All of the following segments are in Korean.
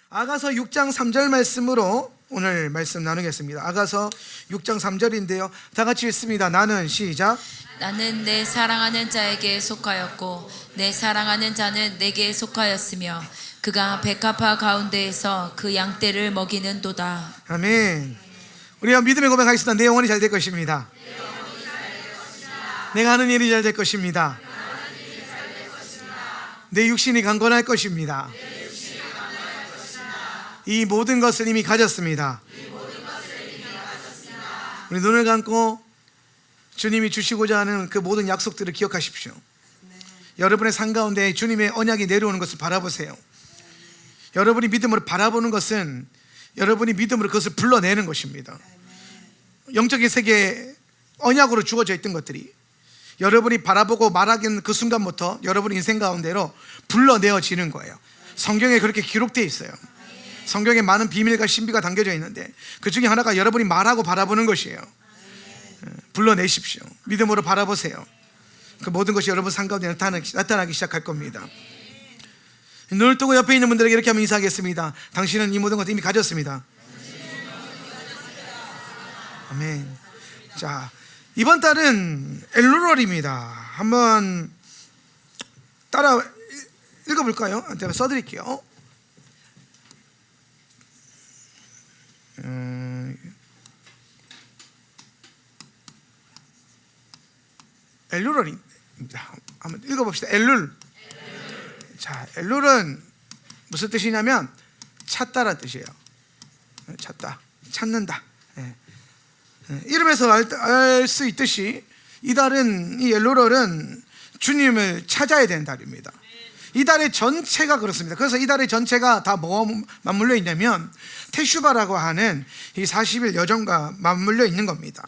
아가서 6장 3절 말씀으로 오늘 말씀 나누겠습니다. 아가서 6장 3절인데요 다 같이 읽습니다. 나는 시작. 나는 내 사랑하는 자에게 속하였고 내 사랑하는 자는 내게 속하였으며 그가 백합화 가운데에서 그 양떼를 먹이는도다. 아멘. 우리가 믿음의 고백하겠습니다. 내 영혼이 잘 될 것입니다. 내가 하는 일이 잘 될 것입니다. 내 육신이 강건할 것입니다. 이 모든 것을 이미 가졌습니다. 우리 눈을 감고 주님이 주시고자 하는 그 모든 약속들을 기억하십시오. 여러분의 삶 가운데 주님의 언약이 내려오는 것을 바라보세요. 여러분이 믿음으로 바라보는 것은 여러분이 믿음으로 그것을 불러내는 것입니다. 영적인 세계에 언약으로 주어져 있던 것들이 여러분이 바라보고 말하는 그 순간부터 여러분 인생 가운데로 불러내어지는 거예요. 성경에 그렇게 기록되어 있어요. 성경에 많은 비밀과 신비가 담겨져 있는데 그 중에 하나가 여러분이 말하고 바라보는 것이에요. 불러내십시오. 믿음으로 바라보세요. 그 모든 것이 여러분 삶 가운데 나타나기 시작할 겁니다. 눈을 뜨고 옆에 있는 분들에게 이렇게 한번 인사하겠습니다. 당신은 이 모든 것을 이미 가졌습니다. 아멘. 자, 이번 달은 엘룰월입니다. 한번 따라 읽어볼까요? 제가 써드릴게요. 엘룰월입니다. 한번 읽어봅시다. 엘룰. 자, 엘룰은 무슨 뜻이냐면 찾다라는 뜻이에요. 찾다, 찾는다. 이름에서 알 수 있듯이 이 달은, 이 엘룰월은 주님을 찾아야 되는 달입니다. 이 달의 전체가 그렇습니다. 그래서 이 달의 전체가 다 뭐가 맞물려 있냐면 테슈바라고 하는 이 40일 여정과 맞물려 있는 겁니다.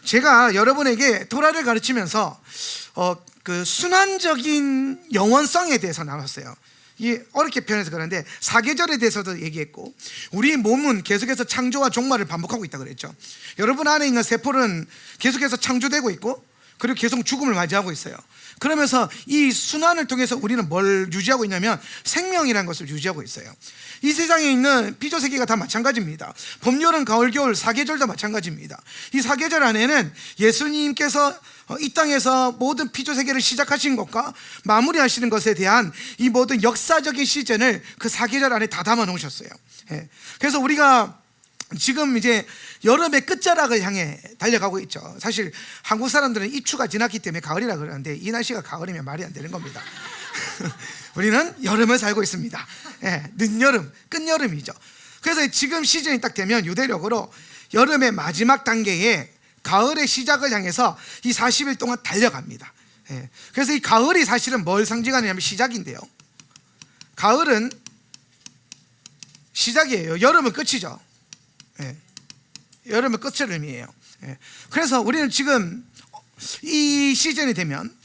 제가 여러분에게 토라를 가르치면서 그 순환적인 영원성에 대해서 나눴어요. 이 어렵게 표현해서 그런데 사계절에 대해서도 얘기했고, 우리 몸은 계속해서 창조와 종말을 반복하고 있다 그랬죠. 여러분 안에 있는 세포는 계속해서 창조되고 있고 그리고 계속 죽음을 맞이하고 있어요. 그러면서 이 순환을 통해서 우리는 뭘 유지하고 있냐면 생명이라는 것을 유지하고 있어요. 이 세상에 있는 피조세계가 다 마찬가지입니다. 봄, 여름, 가을, 겨울 사계절도 마찬가지입니다. 이 사계절 안에는 예수님께서 이 땅에서 모든 피조세계를 시작하신 것과 마무리하시는 것에 대한 이 모든 역사적인 시즌을 그 사계절 안에 다 담아 놓으셨어요. 그래서 우리가 지금 이제 여름의 끝자락을 향해 달려가고 있죠. 사실 한국 사람들은 입추가 지났기 때문에 가을이라 그러는데 이 날씨가 가을이면 말이 안 되는 겁니다. 우리는 여름을 살고 있습니다. 늦여름, 끝여름이죠. 그래서 지금 시즌이 딱 되면 유대력으로 여름의 마지막 단계에 가을의 시작을 향해서 이 40일 동안 달려갑니다. 그래서 이 가을이 사실은 뭘 상징하냐면 시작인데요, 가을은 시작이에요. 여름은 끝이죠. 여름은 끝을 의미해요. 그래서 우리는 지금 이 시즌이 되면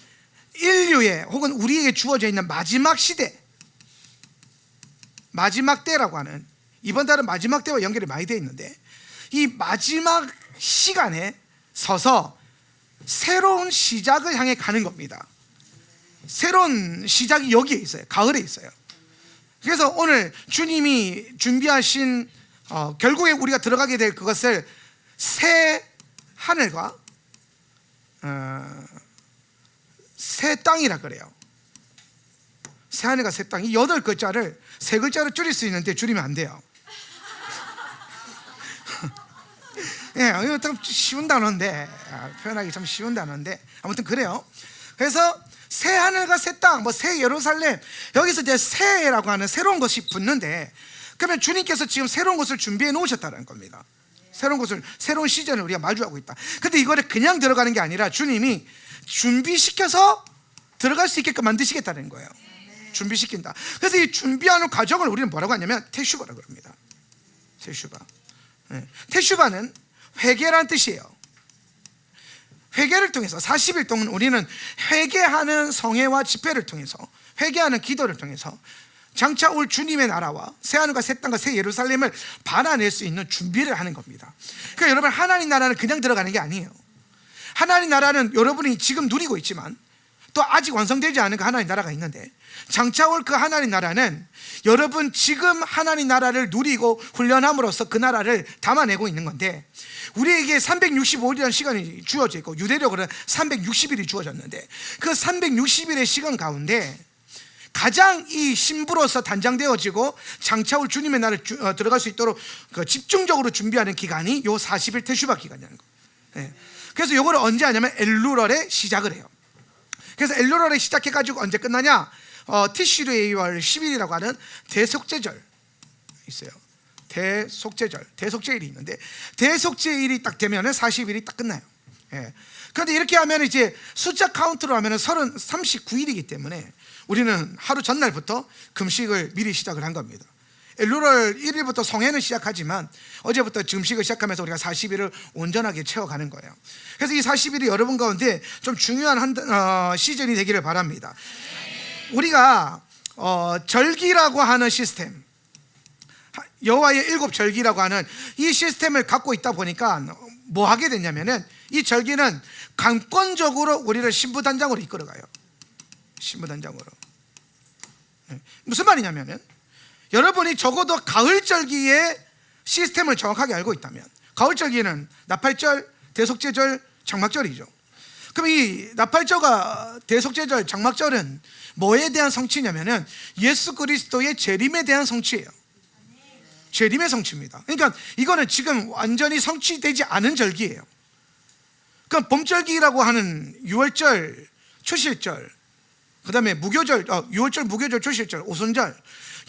인류의 혹은 우리에게 주어져 있는 마지막 시대, 마지막 때라고 하는, 이번 달은 마지막 때와 연결이 많이 되어 있는데 이 마지막 시간에 서서 새로운 시작을 향해 가는 겁니다. 새로운 시작이 여기에 있어요. 가을에 있어요. 그래서 오늘 주님이 준비하신 결국에 우리가 들어가게 될 그것을 새 하늘과 새 땅이라 그래요. 새 하늘과 새 땅, 이 8글자를 3글자로 줄일 수 있는데 줄이면 안 돼요. 이거 참 쉬운 단어인데, 표현하기 참 쉬운 단어인데 아무튼 그래요. 그래서 새 하늘과 새 땅, 새 예루살렘, 여기서 이제 새라고 하는 새로운 것이 붙는데, 그러면 주님께서 지금 새로운 것을 준비해 놓으셨다는 겁니다. 새로운 시즌을 우리가 마주하고 있다. 근데 이거를 그냥 들어가는 게 아니라 주님이 준비시켜서 들어갈 수 있게끔 만드시겠다는 거예요. 준비시킨다. 그래서 이 준비하는 과정을 우리는 뭐라고 하냐면 테슈바라고 합니다. 테슈바. 테슈바는 회개라는 뜻이에요. 회개를 통해서 40일 동안 우리는 회개하는 성회와 집회를 통해서, 회개하는 기도를 통해서 장차 올 주님의 나라와 새하늘과 새 땅과 새 예루살렘을 받아낼 수 있는 준비를 하는 겁니다. 그러니까 여러분, 하나님 나라는 그냥 들어가는 게 아니에요. 하나님 나라는 여러분이 지금 누리고 있지만 또 아직 완성되지 않은 그 하나님 나라가 있는데, 장차 올 그 하나님 나라는 여러분 지금 하나님 나라를 누리고 훈련함으로써 그 나라를 담아내고 있는 건데, 우리에게 365일이라는 시간이 주어져 있고 유대력으로는 360일이 주어졌는데, 그 360일의 시간 가운데 가장 이 신부로서 단장되어지고 장차 올 주님의 날을 들어갈 수 있도록 그 집중적으로 준비하는 기간이 요 40일 테슈바 기간이라는 거예요. 그래서 요거를 언제 하냐면 엘루럴에 시작을 해요. 그래서 엘루럴에 시작해가지고 언제 끝나냐, 티슈레이월 10일이라고 하는 대속죄절 있어요. 대속죄일이 있는데, 대속죄일이 딱 되면은 40일이 딱 끝나요. 그런데 이렇게 하면 이제 숫자 카운트로 하면은 39일이기 때문에 우리는 하루 전날부터 금식을 미리 시작을 한 겁니다. 엘루럴 1일부터 성회는 시작하지만 어제부터 금식을 시작하면서 우리가 40일을 온전하게 채워가는 거예요. 그래서 이 40일이 여러분 가운데 좀 중요한 시즌이 되기를 바랍니다. 우리가 절기라고 하는 시스템, 여호와의 7 절기라고 하는 이 시스템을 갖고 있다 보니까 뭐 하게 됐냐면은, 이 절기는 강권적으로 우리를 신부단장으로 이끌어가요. 신부단장으로. 무슨 말이냐면은, 여러분이 적어도 가을절기의 시스템을 정확하게 알고 있다면, 가을절기는 나팔절, 대속죄절, 장막절이죠. 그럼 이 나팔절과 대속죄절, 장막절은 뭐에 대한 성취냐면은 예수 그리스도의 재림에 대한 성취예요. 재림의 성취입니다. 그러니까 이거는 지금 완전히 성취되지 않은 절기예요. 그러니까 봄절기라고 하는 6월절, 초실절, 그 다음에 무교절, 6월절, 무교절, 초실절, 오순절,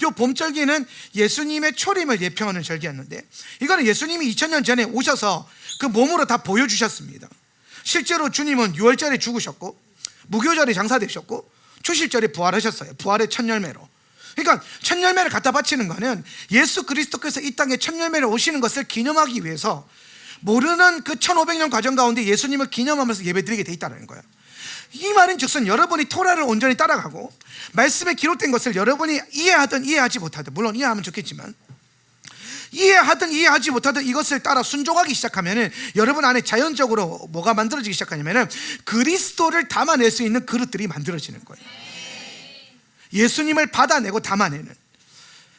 이 봄절기는 예수님의 초림을 예표하는 절기였는데, 이거는 예수님이 2000년 전에 오셔서 그 몸으로 다 보여주셨습니다. 실제로 주님은 6월절에 죽으셨고, 무교절에 장사되셨고, 초실절에 부활하셨어요. 부활의 첫 열매로. 그러니까 첫 열매를 갖다 바치는 거는 예수 그리스도께서 이 땅에 첫 열매를 오시는 것을 기념하기 위해서 모르는 그 1500년 과정 가운데 예수님을 기념하면서 예배드리게 돼 있다는 거예요. 이 말인 즉슨 여러분이 토라를 온전히 따라가고 말씀에 기록된 것을 여러분이 이해하든 이해하지 못하든, 물론 이해하면 좋겠지만 이해하든 이해하지 못하든 이것을 따라 순종하기 시작하면은 여러분 안에 자연적으로 뭐가 만들어지기 시작하냐면은 그리스도를 담아낼 수 있는 그릇들이 만들어지는 거예요. 예수님을 받아내고 담아내는.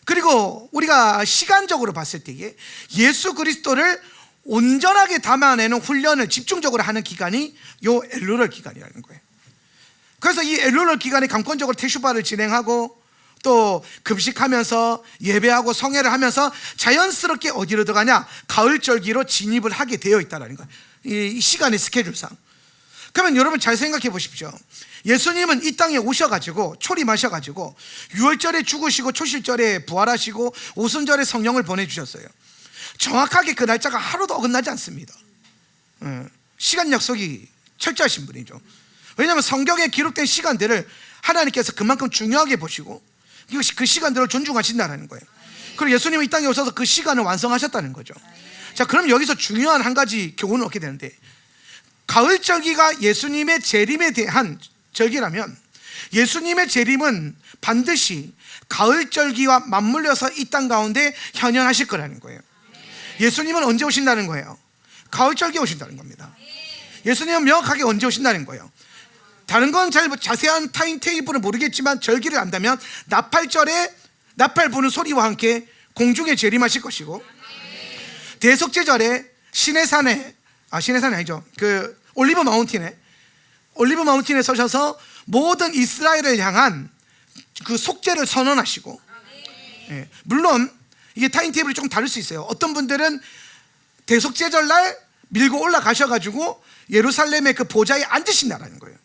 그리고 우리가 시간적으로 봤을 때에 예수 그리스도를 온전하게 담아내는 훈련을 집중적으로 하는 기간이 요 엘루럴 기간이라는 거예요. 그래서 이 엘루럴 기간에 강권적으로 테슈바를 진행하고 또 금식하면서 예배하고 성회를 하면서 자연스럽게 어디로 들어가냐, 가을절기로 진입을 하게 되어 있다는 거예요. 이 시간의 스케줄상. 그러면 여러분 잘 생각해 보십시오. 예수님은 이 땅에 오셔가지고 초림하셔가지고 6월절에 죽으시고 초실절에 부활하시고 오순절에 성령을 보내주셨어요. 정확하게 그 날짜가 하루도 어긋나지 않습니다. 시간 약속이 철저하신 분이죠. 왜냐하면 성경에 기록된 시간들을 하나님께서 그만큼 중요하게 보시고 그 시간들을 존중하신다는 거예요. 그리고 예수님이 이 땅에 오셔서 그 시간을 완성하셨다는 거죠. 자, 그럼 여기서 중요한 한 가지 교훈을 얻게 되는데, 가을절기가 예수님의 재림에 대한 절기라면 예수님의 재림은 반드시 가을절기와 맞물려서 이 땅 가운데 현현하실 거라는 거예요. 예수님은 언제 오신다는 거예요? 가을절기에 오신다는 겁니다. 예수님은 명확하게 언제 오신다는 거예요. 다른 건 잘 자세한 타임테이블을 모르겠지만 절기를 안다면 나팔절에 나팔 부는 소리와 함께 공중에 재림하실 것이고, 대속죄절에 시내산에 아니죠, 그 올리브 마운틴에 서셔서 모든 이스라엘을 향한 그 속죄를 선언하시고, 물론 이게 타임테이블이 조금 다를 수 있어요. 어떤 분들은 대속죄절 날 밀고 올라가셔가지고 예루살렘의 그 보좌에 앉으신다라는 거예요.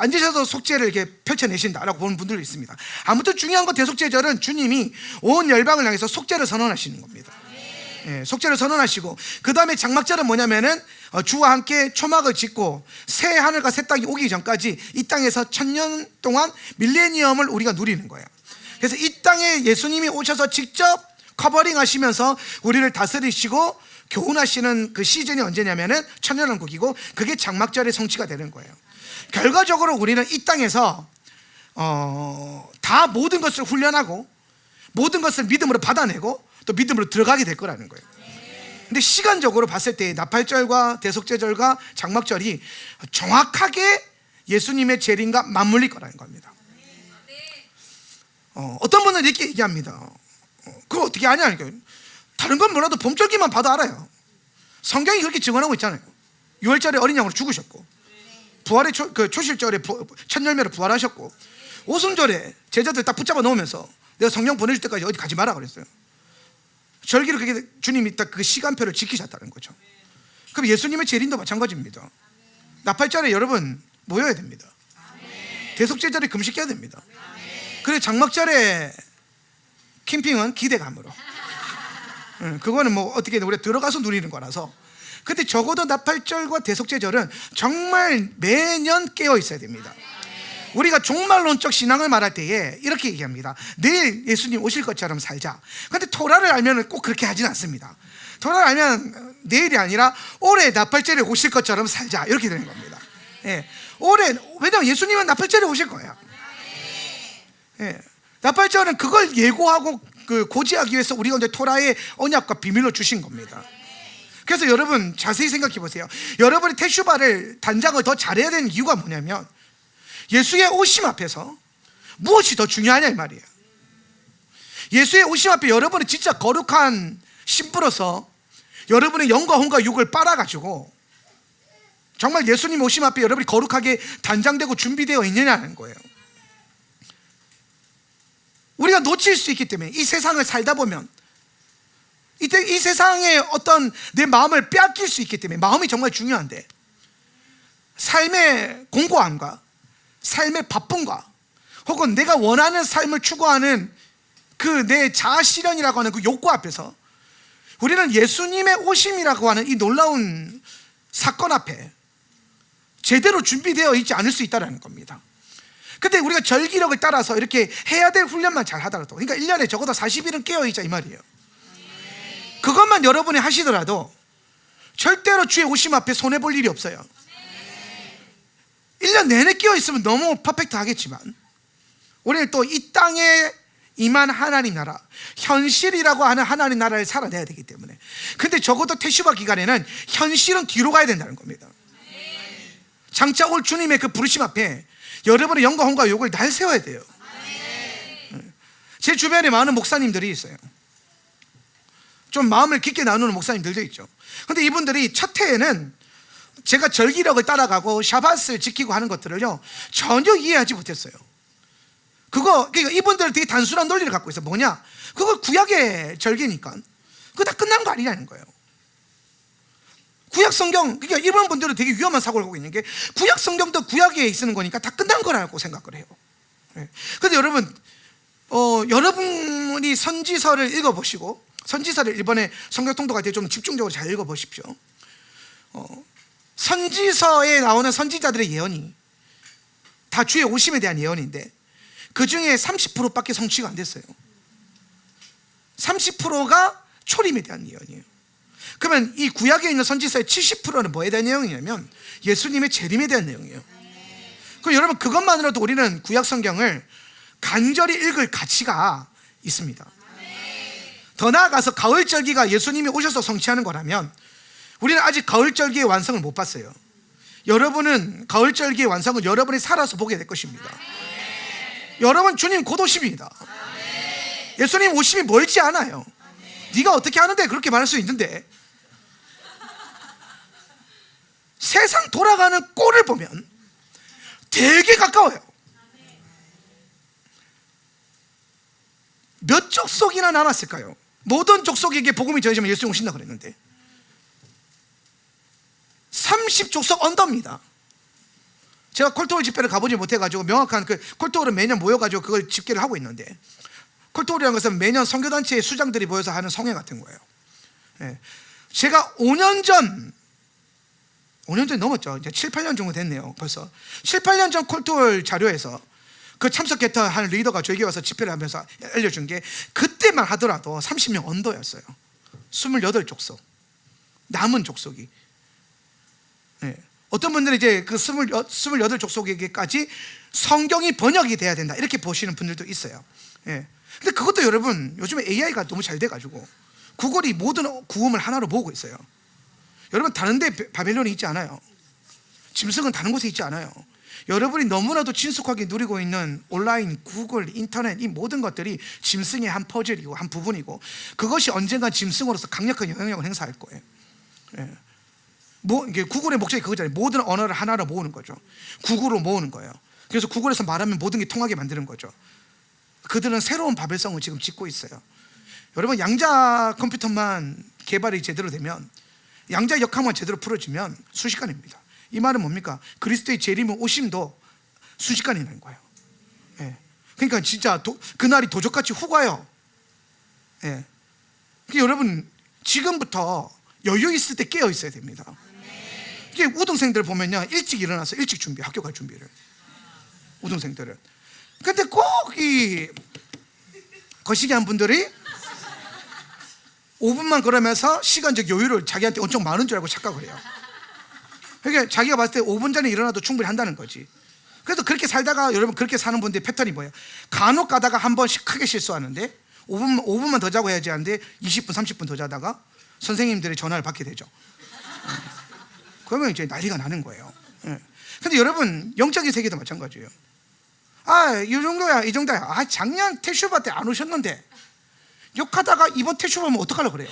앉으셔서 속죄를 이렇게 펼쳐내신다라고 보는 분들도 있습니다. 아무튼 중요한 건 대속죄절은 주님이 온 열방을 향해서 속죄를 선언하시는 겁니다. 속죄를 선언하시고, 그 다음에 장막절은 뭐냐면은 주와 함께 초막을 짓고 새 하늘과 새 땅이 오기 전까지 이 땅에서 1000년 동안 밀레니엄을 우리가 누리는 거예요. 그래서 이 땅에 예수님이 오셔서 직접 커버링 하시면서 우리를 다스리시고 교훈하시는 그 시즌이 언제냐면은 천년왕국이고, 그게 장막절의 성취가 되는 거예요. 결과적으로 우리는 이 땅에서 다 모든 것을 훈련하고 모든 것을 믿음으로 받아내고 또 믿음으로 들어가게 될 거라는 거예요. 근데 시간적으로 봤을 때 나팔절과 대속죄절과 장막절이 정확하게 예수님의 재림과 맞물릴 거라는 겁니다. 어떤 분은 이렇게 얘기합니다. 그거 어떻게 아냐니까요. 다른 건 몰라도 봄절기만 봐도 알아요. 성경이 그렇게 증언하고 있잖아요. 6월절에 어린 양으로 죽으셨고, 부활의 초실절에 첫 열매로 부활하셨고, 오순절에 제자들 딱 붙잡아 놓으면서 내가 성령 보내줄 때까지 어디 가지 마라 그랬어요. 절기를 그렇게 주님이 딱 그 시간표를 지키셨다는 거죠. 그럼 예수님의 재림도 마찬가지입니다. 나팔절에 여러분 모여야 됩니다. 대속제절에 금식해야 됩니다. 그리고 장막절에 캠핑은 기대감으로. 그거는 뭐 어떻게 우리가 들어가서 누리는 거라서. 근데 적어도 나팔절과 대속제절은 정말 매년 깨어 있어야 됩니다. 우리가 종말론적 신앙을 말할 때에 이렇게 얘기합니다. 내일 예수님 오실 것처럼 살자. 근데 토라를 알면 꼭 그렇게 하진 않습니다. 토라를 알면 내일이 아니라 올해 나팔절에 오실 것처럼 살자, 이렇게 되는 겁니다. 올해, 왜냐하면 예수님은 나팔절에 오실 거예요. 나팔절은 그걸 예고하고 고지하기 위해서 우리가 이제 토라의 언약과 비밀로 주신 겁니다. 그래서 여러분 자세히 생각해 보세요. 여러분이 테슈바를 단장을 더 잘해야 되는 이유가 뭐냐면, 예수의 오심 앞에서 무엇이 더 중요하냐 이 말이에요. 예수의 오심 앞에 여러분이 진짜 거룩한 신부로서 여러분의 영과 혼과 육을 빨아가지고 정말 예수님 오심 앞에 여러분이 거룩하게 단장되고 준비되어 있느냐는 거예요. 우리가 놓칠 수 있기 때문에, 이 세상을 살다 보면 이때 이 세상에 어떤 내 마음을 빼앗길 수 있기 때문에, 마음이 정말 중요한데 삶의 공고함과 삶의 바쁨과 혹은 내가 원하는 삶을 추구하는 그 내 자아 실현이라고 하는 그 욕구 앞에서 우리는 예수님의 오심이라고 하는 이 놀라운 사건 앞에 제대로 준비되어 있지 않을 수 있다는 겁니다. 근데 우리가 절기력을 따라서 이렇게 해야 될 훈련만 잘 하더라도, 그러니까 1년에 적어도 40일은 깨어있자 이 말이에요. 그것만 여러분이 하시더라도 절대로 주의 오심 앞에 손해볼 일이 없어요. 1년 내내 깨어있으면 너무 퍼펙트 하겠지만, 우리는 또 이 땅에 임한 하나님 나라, 현실이라고 하는 하나님 나라를 살아내야 되기 때문에, 근데 적어도 테슈바 기간에는 현실은 뒤로 가야 된다는 겁니다. 장차 올 주님의 그 부르심 앞에 여러분의 영과 혼과 욕을 날 세워야 돼요. 제 주변에 많은 목사님들이 있어요. 좀 마음을 깊게 나누는 목사님들도 있죠. 근데 이분들이 첫 해에는 제가 절기력을 따라가고 샤밧을 지키고 하는 것들을요 전혀 이해하지 못했어요. 그러니까 이분들은 되게 단순한 논리를 갖고 있어요. 뭐냐? 그거 구약의 절기니까 그거 다 끝난 거 아니냐는 거예요. 구약 성경, 그러니까 이런 분들은 되게 위험한 사고를 하고 있는 게, 구약 성경도 구약에 쓰는 거니까 다 끝난 거라고 생각을 해요. 그런데 여러분, 여러분이 선지서를 읽어보시고, 선지서를 이번에 성경 통독할 때 좀 집중적으로 잘 읽어보십시오. 선지서에 나오는 선지자들의 예언이 다 주의 오심에 대한 예언인데 그 중에 30%밖에 성취가 안 됐어요. 30%가 초림에 대한 예언이에요. 그러면 이 구약에 있는 선지서의 70%는 뭐에 대한 내용이냐면 예수님의 재림에 대한 내용이에요. 그럼 여러분, 그것만으로도 우리는 구약 성경을 간절히 읽을 가치가 있습니다. 더 나아가서 가을절기가 예수님이 오셔서 성취하는 거라면 우리는 아직 가을절기의 완성을 못 봤어요. 여러분은 가을절기의 완성을 여러분이 살아서 보게 될 것입니다. 여러분, 주님 곧 오십니다. 예수님 오심이 멀지 않아요. 네가 어떻게 하는데 그렇게 말할 수 있는데, 세상 돌아가는 꼴을 보면 되게 가까워요. 몇 족속이나 남았을까요? 모든 족속에게 복음이 전해지면 예수님 오신다 그랬는데 30족속 언더입니다. 제가 콜토울 집회를 가보지 못해가지고 명확한 그 콜토울은 매년 모여가지고 그걸 집계를 하고 있는데, 콜토울이라는 것은 매년 선교단체의 수장들이 모여서 하는 성회 같은 거예요. 제가 5년 전 넘었죠. 이제 7, 8년 정도 됐네요. 벌써 7, 8년 전 콜토울 자료에서 그 참석했던 한 리더가 저에게 와서 집회를 하면서 알려준 게, 그때만 하더라도 30명 언더였어요. 28족속 남은 족속이. 어떤 분들은 이제 그 28족속에게까지 성경이 번역이 돼야 된다 이렇게 보시는 분들도 있어요. 근데 그것도 여러분, 요즘에 AI가 너무 잘 돼가지고 구글이 모든 구음을 하나로 모으고 있어요. 여러분, 다른 데 바벨론이 있지 않아요. 짐승은 다른 곳에 있지 않아요. 여러분이 너무나도 친숙하게 누리고 있는 온라인, 구글, 인터넷, 이 모든 것들이 짐승의 한 퍼즐이고 한 부분이고, 그것이 언젠가 짐승으로서 강력한 영향력을 행사할 거예요. 예. 이게 구글의 목적이 그거잖아요. 모든 언어를 하나로 모으는 거죠. 구글로 모으는 거예요. 그래서 구글에서 말하면 모든 게 통하게 만드는 거죠. 그들은 새로운 바벨성을 지금 짓고 있어요. 여러분, 양자 컴퓨터만 개발이 제대로 되면, 양자 역학만 제대로 풀어지면 순식간입니다. 이 말은 뭡니까? 그리스도의 재림의 오심도 순식간이라는 거예요. 예. 그러니까 진짜 그날이 도적같이 훅 와요. 예. 그러니까 여러분, 지금부터 여유 있을 때 깨어 있어야 됩니다. 이게 우등생들 보면요, 일찍 일어나서 일찍 준비, 학교 갈 준비를, 우등생들은. 근데 꼭 이 거시기 한 분들이 5분만 걸으면서 시간적 여유를 자기한테 엄청 많은 줄 알고 착각을 해요. 그러니까 자기가 봤을 때 5분 전에 일어나도 충분히 한다는 거지. 그래서 그렇게 살다가, 여러분, 그렇게 사는 분들의 패턴이 뭐예요? 간혹 가다가 한 번씩 크게 실수하는데 5분만 더 자고 해야지 하는데 20분, 30분 더 자다가 선생님들의 전화를 받게 되죠. 그러면 이제 난리가 나는 거예요. 근데 여러분, 영적인 세계도 마찬가지예요. 이 정도야, 이 정도야. 작년 태슈바 때 안 오셨는데 욕하다가 이번 태슈바 오면 어떡하려고 그래요?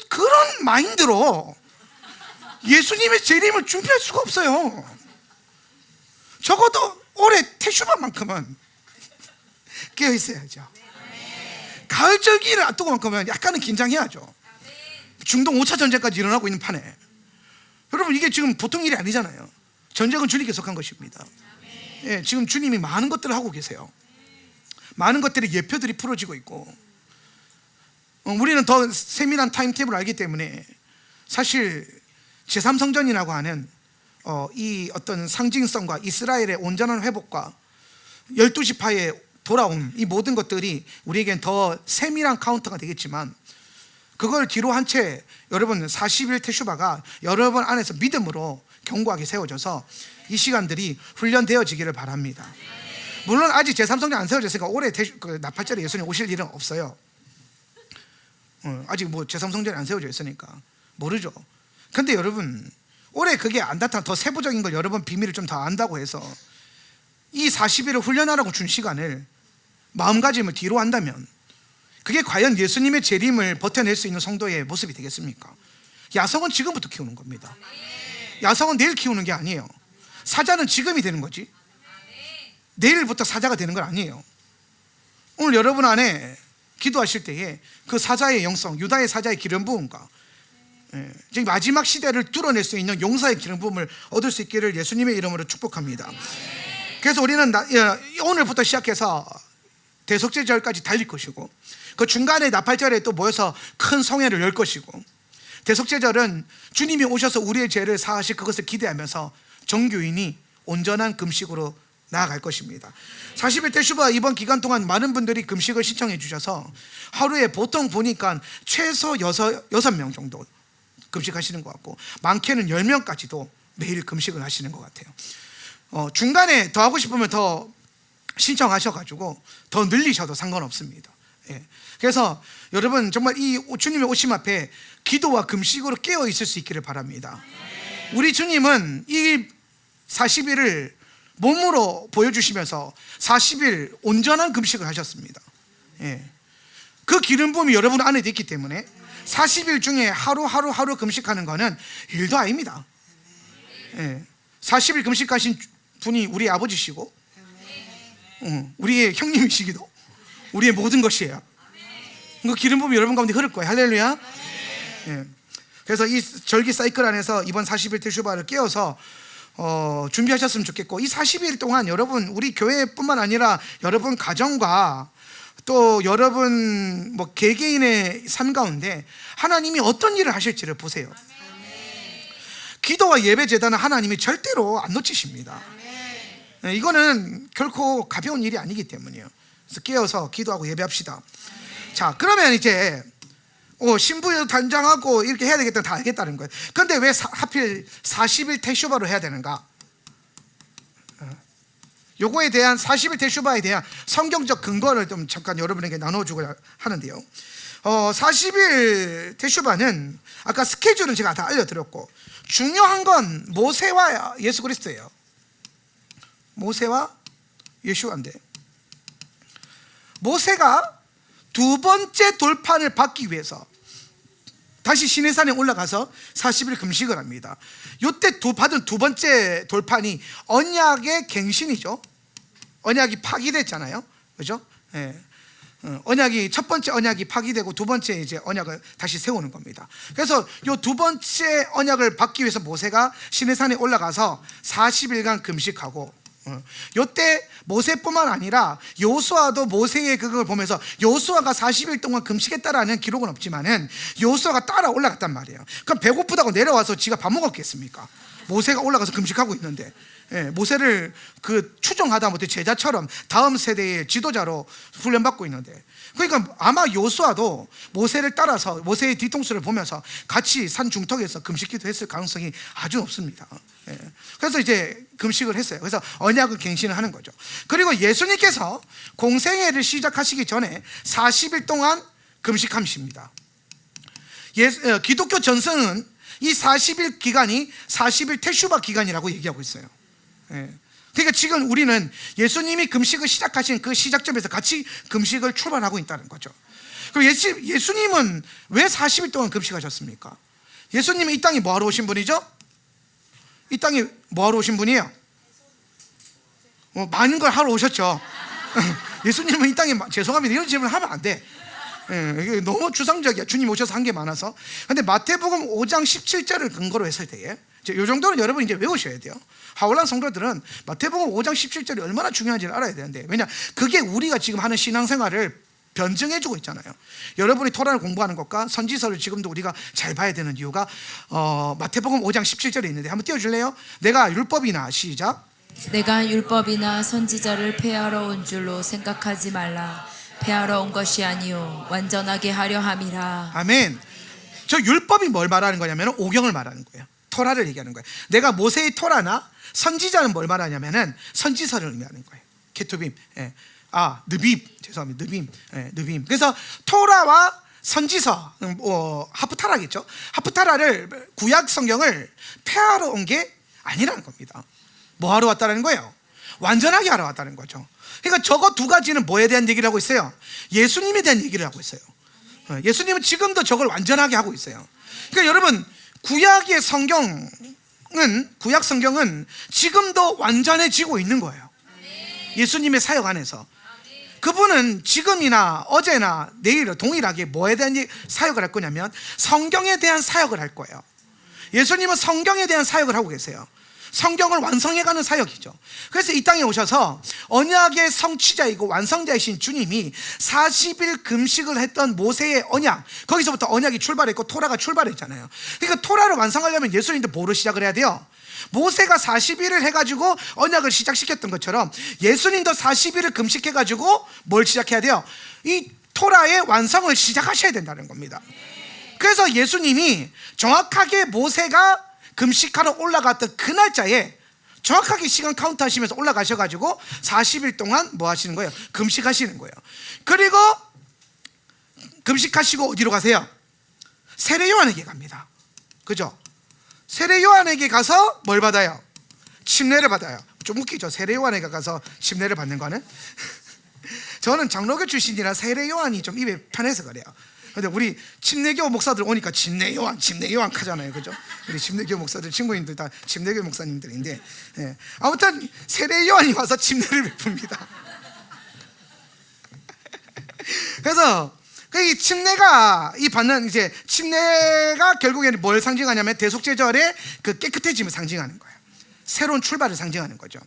그런 마인드로 예수님의 재림을 준비할 수가 없어요. 적어도 올해 태슈바만큼은 깨어 있어야죠. 가을 절기를 앞두고 만큼은 약간은 긴장해야죠. 중동 5차 전쟁까지 일어나고 있는 판에, 여러분, 이게 지금 보통 일이 아니잖아요. 전쟁은 주님께 속한 것입니다. 예, 지금 주님이 많은 것들을 하고 계세요. 많은 것들의 예표들이 풀어지고 있고, 우리는 더 세밀한 타임테이블을 알기 때문에 사실 제3성전이라고 하는 이 어떤 상징성과 이스라엘의 온전한 회복과 12지파의 돌아옴, 이 모든 것들이 우리에겐 더 세밀한 카운터가 되겠지만, 그걸 뒤로 한 채 여러분 40일 태슈바가 여러분 안에서 믿음으로 견고하게 세워져서 이 시간들이 훈련되어지기를 바랍니다. 물론 아직 제3성전 안 세워졌으니까 올해 나팔절에 예수님 오실 일은 없어요. 아직 뭐 제3성전이 안 세워져 있으니까 모르죠. 근데 여러분, 올해 그게 안 나타나 더 세부적인 걸 여러분 비밀을 좀 더 안다고 해서 이 40일을 훈련하라고 준 시간을 마음가짐을 뒤로 한다면, 그게 과연 예수님의 재림을 버텨낼 수 있는 성도의 모습이 되겠습니까? 야성은 지금부터 키우는 겁니다. 야성은 내일 키우는 게 아니에요. 사자는 지금이 되는 거지, 내일부터 사자가 되는 건 아니에요. 오늘 여러분 안에 기도하실 때에 그 사자의 영성, 유다의 사자의 기름 부음과 지금 마지막 시대를 뚫어낼 수 있는 용사의 기름 부음을 얻을 수 있기를 예수님의 이름으로 축복합니다. 그래서 우리는 오늘부터 시작해서 대속죄절까지 달릴 것이고, 그 중간에 나팔절에 또 모여서 큰 성회를 열 것이고, 대속죄절은 주님이 오셔서 우리의 죄를 사하실 그것을 기대하면서 정교인이 온전한 금식으로 나아갈 것입니다. 40일 태슈바 이번 기간 동안 많은 분들이 금식을 신청해 주셔서 하루에 보통 보니까 최소 6명 정도 금식하시는 것 같고, 많게는 10명까지도 매일 금식을 하시는 것 같아요. 중간에 더 하고 싶으면 더 신청하셔가지고 더 늘리셔도 상관없습니다. 예. 그래서 여러분, 정말 이 주님의 오심 앞에 기도와 금식으로 깨어 있을 수 있기를 바랍니다. 우리 주님은 이 40일을 몸으로 보여주시면서 40일 온전한 금식을 하셨습니다. 예. 그 기름 부음이 여러분 안에 있기 때문에 40일 중에 하루 금식하는 거는 일도 아닙니다. 예. 40일 금식하신 분이 우리 아버지시고, 우리의 형님이시기도, 우리의 모든 것이에요. 그 기름 부음이 여러분 가운데 흐를 거예요. 할렐루야. 예. 그래서 이 절기 사이클 안에서 이번 40일 태슈바를 깨어서 준비하셨으면 좋겠고, 이 40일 동안 여러분, 우리 교회뿐만 아니라 여러분 가정과 또 여러분 뭐 개개인의 삶 가운데 하나님이 어떤 일을 하실지를 보세요. 기도와 예배 제단은 하나님이 절대로 안 놓치십니다. 이거는 결코 가벼운 일이 아니기 때문이에요. 그래서 깨어서 기도하고 예배합시다. 자, 그러면 이제 신부 단장하고 이렇게 해야 되겠다, 다 알겠다는 거예요. 그런데 왜 하필 40일 태슈바로 해야 되는가? 요거에 대한 40일 태슈바에 대한 성경적 근거를 좀 잠깐 여러분에게 나눠주고 하는데요. 40일 테슈바는 아까 스케줄은 제가 다 알려드렸고, 중요한 건 모세와 예수 그리스도예요. 모세와 예수인데, 모세가 두 번째 돌판을 받기 위해서 다시 시내산에 올라가서 40일 금식을 합니다. 이때 받은 두 번째 돌판이 언약의 갱신이죠. 언약이 파기됐잖아요, 그죠? 예. 언약이, 첫 번째 언약이 파기되고 두 번째 이제 언약을 다시 세우는 겁니다. 그래서 이 두 번째 언약을 받기 위해서 모세가 시내산에 올라가서 40일간 금식하고, 이때 모세뿐만 아니라 여호수아도 모세의 그걸 보면서, 여호수아가 40일 동안 금식했다라는 기록은 없지만은 여호수아가 따라 올라갔단 말이에요. 그럼 배고프다고 내려와서 지가 밥 먹었겠습니까? 모세가 올라가서 금식하고 있는데, 모세를 그 추종하다 못해 제자처럼 다음 세대의 지도자로 훈련받고 있는데, 그러니까 아마 여호수아도 모세를 따라서 모세의 뒤통수를 보면서 같이 산 중턱에서 금식기도 했을 가능성이 아주 높습니다. 그래서 이제 금식을 했어요. 그래서 언약을 갱신을 하는 거죠. 그리고 예수님께서 공생애를 시작하시기 전에 40일 동안 금식하십니다. 기독교 전승은 이 40일 기간이 40일 테슈바 기간이라고 얘기하고 있어요. 그러니까 지금 우리는 예수님이 금식을 시작하신 그 시작점에서 같이 금식을 출발하고 있다는 거죠. 그럼 예수님은 왜 40일 동안 금식하셨습니까? 예수님이 이 땅에 뭐하러 오신 분이죠? 이 땅에 뭐하러 오신 분이에요? 많은 걸 하러 오셨죠. 예수님은 이 땅에, 죄송합니다, 이런 질문을 하면 안 돼. 이게 너무 주상적이야. 주님 오셔서 한 게 많아서. 근데 마태복음 5장 17절을 근거로 했을 때에, 이 정도는 여러분 이제 외우셔야 돼요. 하울란 성도들은 마태복음 5장 17절이 얼마나 중요한지를 알아야 되는데, 왜냐, 그게 우리가 지금 하는 신앙생활을 변증해주고 있잖아요. 여러분이 토라를 공부하는 것과 선지서를 지금도 우리가 잘 봐야 되는 이유가 마태복음 5장 17절에 있는데, 한번 띄워줄래요? 내가 율법이나, 시작, 내가 율법이나 선지자를 폐하러 온 줄로 생각하지 말라. 폐하러 온 것이 아니요 완전하게 하려 함이라. 아멘. 저 율법이 뭘 말하는 거냐면 오경을 말하는 거예요. 토라를 얘기하는 거예요. 내가 모세의 토라나 선지자는 뭘 말하냐면은 선지서를 의미하는 거예요. 케투빔, 느빔, 죄송합니다, 느빔. 그래서 토라와 선지서, 하프타라겠죠. 하프타라를, 구약 성경을 폐하러 온 게 아니라는 겁니다. 뭐 하러 왔다는 거예요? 완전하게 하러 왔다는 거죠. 그러니까 저거 두 가지는 뭐에 대한 얘기를 하고 있어요? 예수님에 대한 얘기를 하고 있어요. 예수님은 지금도 저걸 완전하게 하고 있어요. 그러니까 여러분, 구약 성경은 지금도 완전해지고 있는 거예요. 예수님의 사역 안에서. 그분은 지금이나 어제나 내일 동일하게 뭐에 대한 사역을 할 거냐면 성경에 대한 사역을 할 거예요. 예수님은 성경에 대한 사역을 하고 계세요. 성경을 완성해가는 사역이죠. 그래서 이 땅에 오셔서 언약의 성취자이고 완성자이신 주님이 40일 금식을 했던 모세의 언약, 거기서부터 언약이 출발했고 토라가 출발했잖아요. 그러니까 토라를 완성하려면 예수님도 뭐로 시작을 해야 돼요? 모세가 40일을 해가지고 언약을 시작시켰던 것처럼 예수님도 40일을 금식해가지고 뭘 시작해야 돼요? 이 토라의 완성을 시작하셔야 된다는 겁니다. 그래서 예수님이 정확하게 모세가 금식하러 올라갔던 그 날짜에 정확하게 시간 카운트 하시면서 올라가셔가지고 40일 동안 뭐 하시는 거예요? 금식하시는 거예요. 그리고 금식하시고 어디로 가세요? 세례 요한에게 갑니다. 그죠? 세례 요한에게 가서 뭘 받아요? 침례를 받아요. 좀 웃기죠? 세례 요한에게 가서 침례를 받는 거는. 저는 장로교 출신이라 세례 요한이 좀 입에 편해서 그래요. 근데 우리 침례교 목사들 오니까 침례 요한 하잖아요, 그죠? 우리 침례교 목사들 친구님들 다 침례교 목사님들인데, 아무튼 세례 요한이 와서 침례를 베풉니다. 그래서 이 침례가 침례가 결국에는 뭘 상징하냐면 대속제절의 그 깨끗해짐을 상징하는 거예요. 새로운 출발을 상징하는 거죠.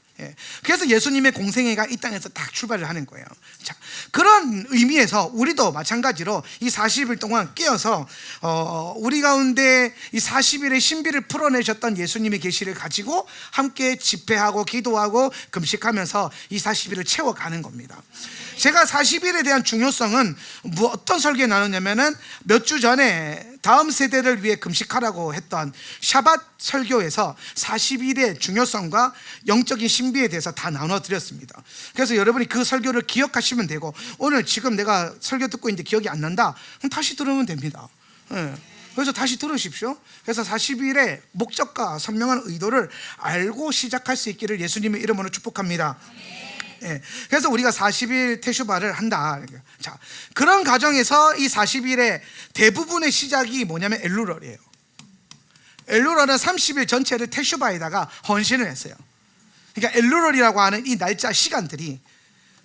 그래서 예수님의 공생애가 이 땅에서 딱 출발을 하는 거예요. 자, 그런 의미에서 우리도 마찬가지로 이 40일 동안 깨어서 우리 가운데 이 40일의 신비를 풀어내셨던 예수님의 계시를 가지고 함께 집회하고 기도하고 금식하면서 이 40일을 채워가는 겁니다. 제가 40일에 대한 중요성은 어떤 설교에 나눴냐면은 몇 주 전에 다음 세대를 위해 금식하라고 했던 샤밧 설교에서 40일의 중요성과 영적인 신비에 대해서 다 나눠드렸습니다. 그래서 여러분이 그 설교를 기억하시면 되고, 오늘 지금 내가 설교 듣고 있는데 기억이 안 난다? 그럼 다시 들으면 됩니다. 그래서 다시 들으십시오. 그래서 40일의 목적과 선명한 의도를 알고 시작할 수 있기를 예수님의 이름으로 축복합니다. 그래서 우리가 40일 테슈바를 한다. 자, 그런 과정에서 이 40일의 대부분의 시작이 뭐냐면 엘루럴이에요. 엘루럴은 30일 전체를 테슈바에다가 헌신을 했어요. 그러니까 엘루럴이라고 하는 이 날짜 시간들이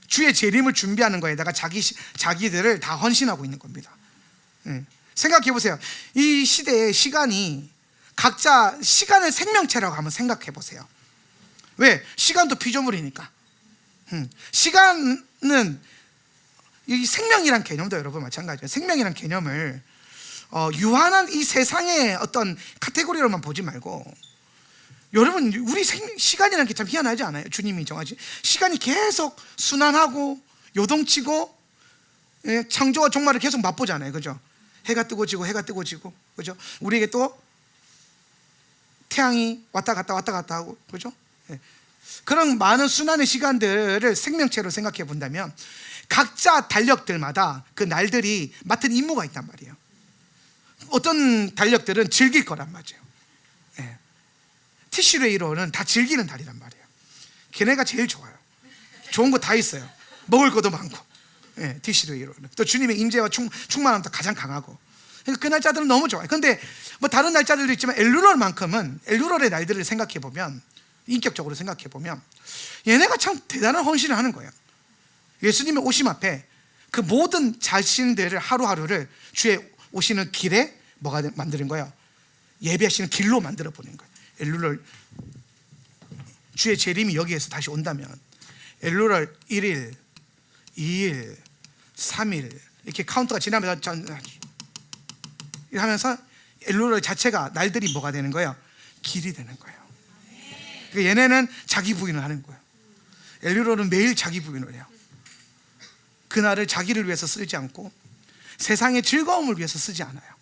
주의 재림을 준비하는 거에다가 자기들을 다 헌신하고 있는 겁니다. 생각해 보세요. 이 시대의 시간이 각자 시간을 생명체라고 한번 생각해 보세요. 왜? 시간도 피조물이니까. 시간은 이 생명이란 개념도 여러분 마찬가지예요. 생명이란 개념을 유한한 이 세상의 어떤 카테고리로만 보지 말고, 여러분 우리 시간이라는 게 참 희한하지 않아요? 주님이 정하신 시간이 계속 순환하고 요동치고, 창조와 종말을 계속 맛보잖아요. 그죠? 해가 뜨고 지고 해가 뜨고 지고, 그죠? 우리에게 또 태양이 왔다 갔다 하고, 그죠? 그런 많은 순환의 시간들을 생명체로 생각해 본다면 각자 달력들마다 그 날들이 맡은 임무가 있단 말이에요. 어떤 달력들은 즐길 거란 말이에요. 티슈레이로는 다 즐기는 달이란 말이에요. 걔네가 제일 좋아요. 좋은 거 다 있어요. 먹을 것도 많고. 티슈레이로는 또 주님의 임재와 충만함도 가장 강하고, 그 날짜들은 너무 좋아요. 근데 뭐 다른 날짜들도 있지만 엘루럴만큼은, 엘루럴의 날들을 생각해 보면, 인격적으로 생각해 보면 얘네가 참 대단한 헌신을 하는 거예요. 예수님의 오심 앞에 그 모든 자신들을 하루하루를 주의 오시는 길에 뭐가 만드는 거예요? 예배하시는 길로 만들어 보는 거예요. 엘루럴, 주의 재림이 여기에서 다시 온다면 엘루럴 1일, 2일, 3일 이렇게 카운트가 지나면서 하면서 엘루럴 자체가 날들이 뭐가 되는 거예요? 길이 되는 거예요. 그러니까 얘네는 자기 부인을 하는 거예요. 엘루럴은 매일 자기 부인을 해요. 그날을 자기를 위해서 쓰지 않고 세상의 즐거움을 위해서 쓰지 않아요.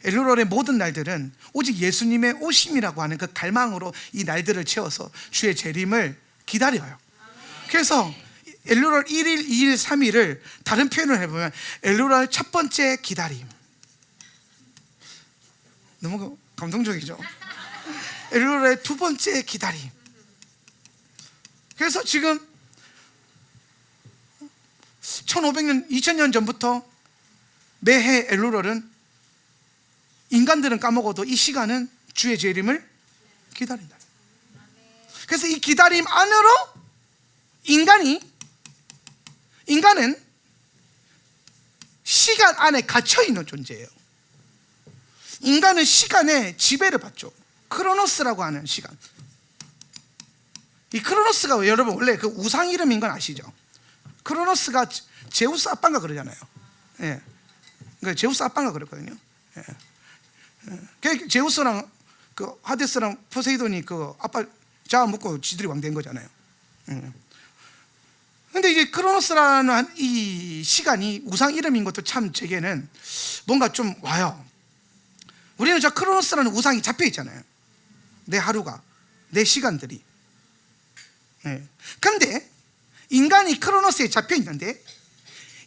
엘루럴의 모든 날들은 오직 예수님의 오심이라고 하는 그 갈망으로 이 날들을 채워서 주의 재림을 기다려요. 그래서 엘루럴 1일, 2일, 3일을 다른 표현을 해보면 엘루럴 첫 번째 기다림. 너무 감동적이죠? 엘루럴의 두 번째 기다림. 그래서 지금 1500년, 2000년 전부터 매해 엘루럴은, 인간들은 까먹어도 이 시간은 주의 재림을 기다린다. 그래서 이 기다림 안으로 인간은 시간 안에 갇혀 있는 존재예요. 인간은 시간에 지배를 받죠. 크로노스라고 하는 시간. 이 크로노스가 여러분 원래 그 우상 이름인 건 아시죠? 크로노스가 제우스 아빠인가 그러잖아요. 그러니까 제우스 아빠인가 그랬거든요. 제우스랑 그 하데스랑 포세이돈이 그 아빠 잡아먹고 지들이 왕 된 거잖아요. 근데 이제 크로노스라는 이 시간이 우상 이름인 것도 참 제게는 뭔가 좀 와요. 우리는 저 크로노스라는 우상이 잡혀 있잖아요. 내 하루가, 내 시간들이. 근데 인간이 크로노스에 잡혀 있는데,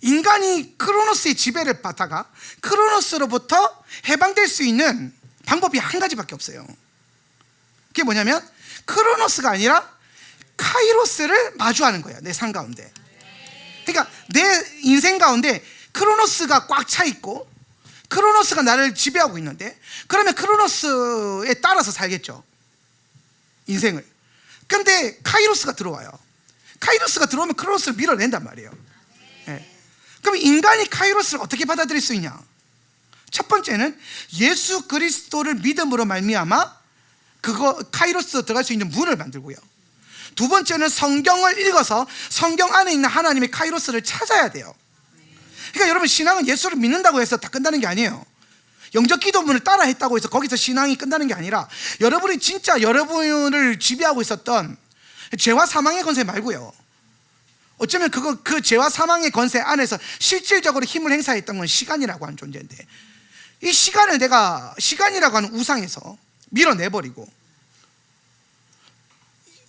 인간이 크로노스의 지배를 받다가 크로노스로부터 해방될 수 있는 방법이 한 가지밖에 없어요. 그게 뭐냐면 크로노스가 아니라 카이로스를 마주하는 거예요. 내 삶 가운데. 그러니까 내 인생 가운데 크로노스가 꽉 차 있고 크로노스가 나를 지배하고 있는데, 그러면 크로노스에 따라서 살겠죠, 인생을. 근데 카이로스가 들어와요. 카이로스가 들어오면 크로노스를 밀어낸단 말이에요. 그럼 인간이 카이로스를 어떻게 받아들일 수 있냐? 첫 번째는 예수 그리스도를 믿음으로 말미암아 카이로스 들어갈 수 있는 문을 만들고요. 두 번째는 성경을 읽어서 성경 안에 있는 하나님의 카이로스를 찾아야 돼요. 그러니까 여러분, 신앙은 예수를 믿는다고 해서 다 끝나는 게 아니에요. 영적 기도문을 따라 했다고 해서 거기서 신앙이 끝나는 게 아니라, 여러분이 진짜 여러분을 지배하고 있었던 죄와 사망의 권세 말고요, 어쩌면 그 죄와 사망의 권세 안에서 실질적으로 힘을 행사했던 건 시간이라고 하는 존재인데, 이 시간을 내가 시간이라고 하는 우상에서 밀어내버리고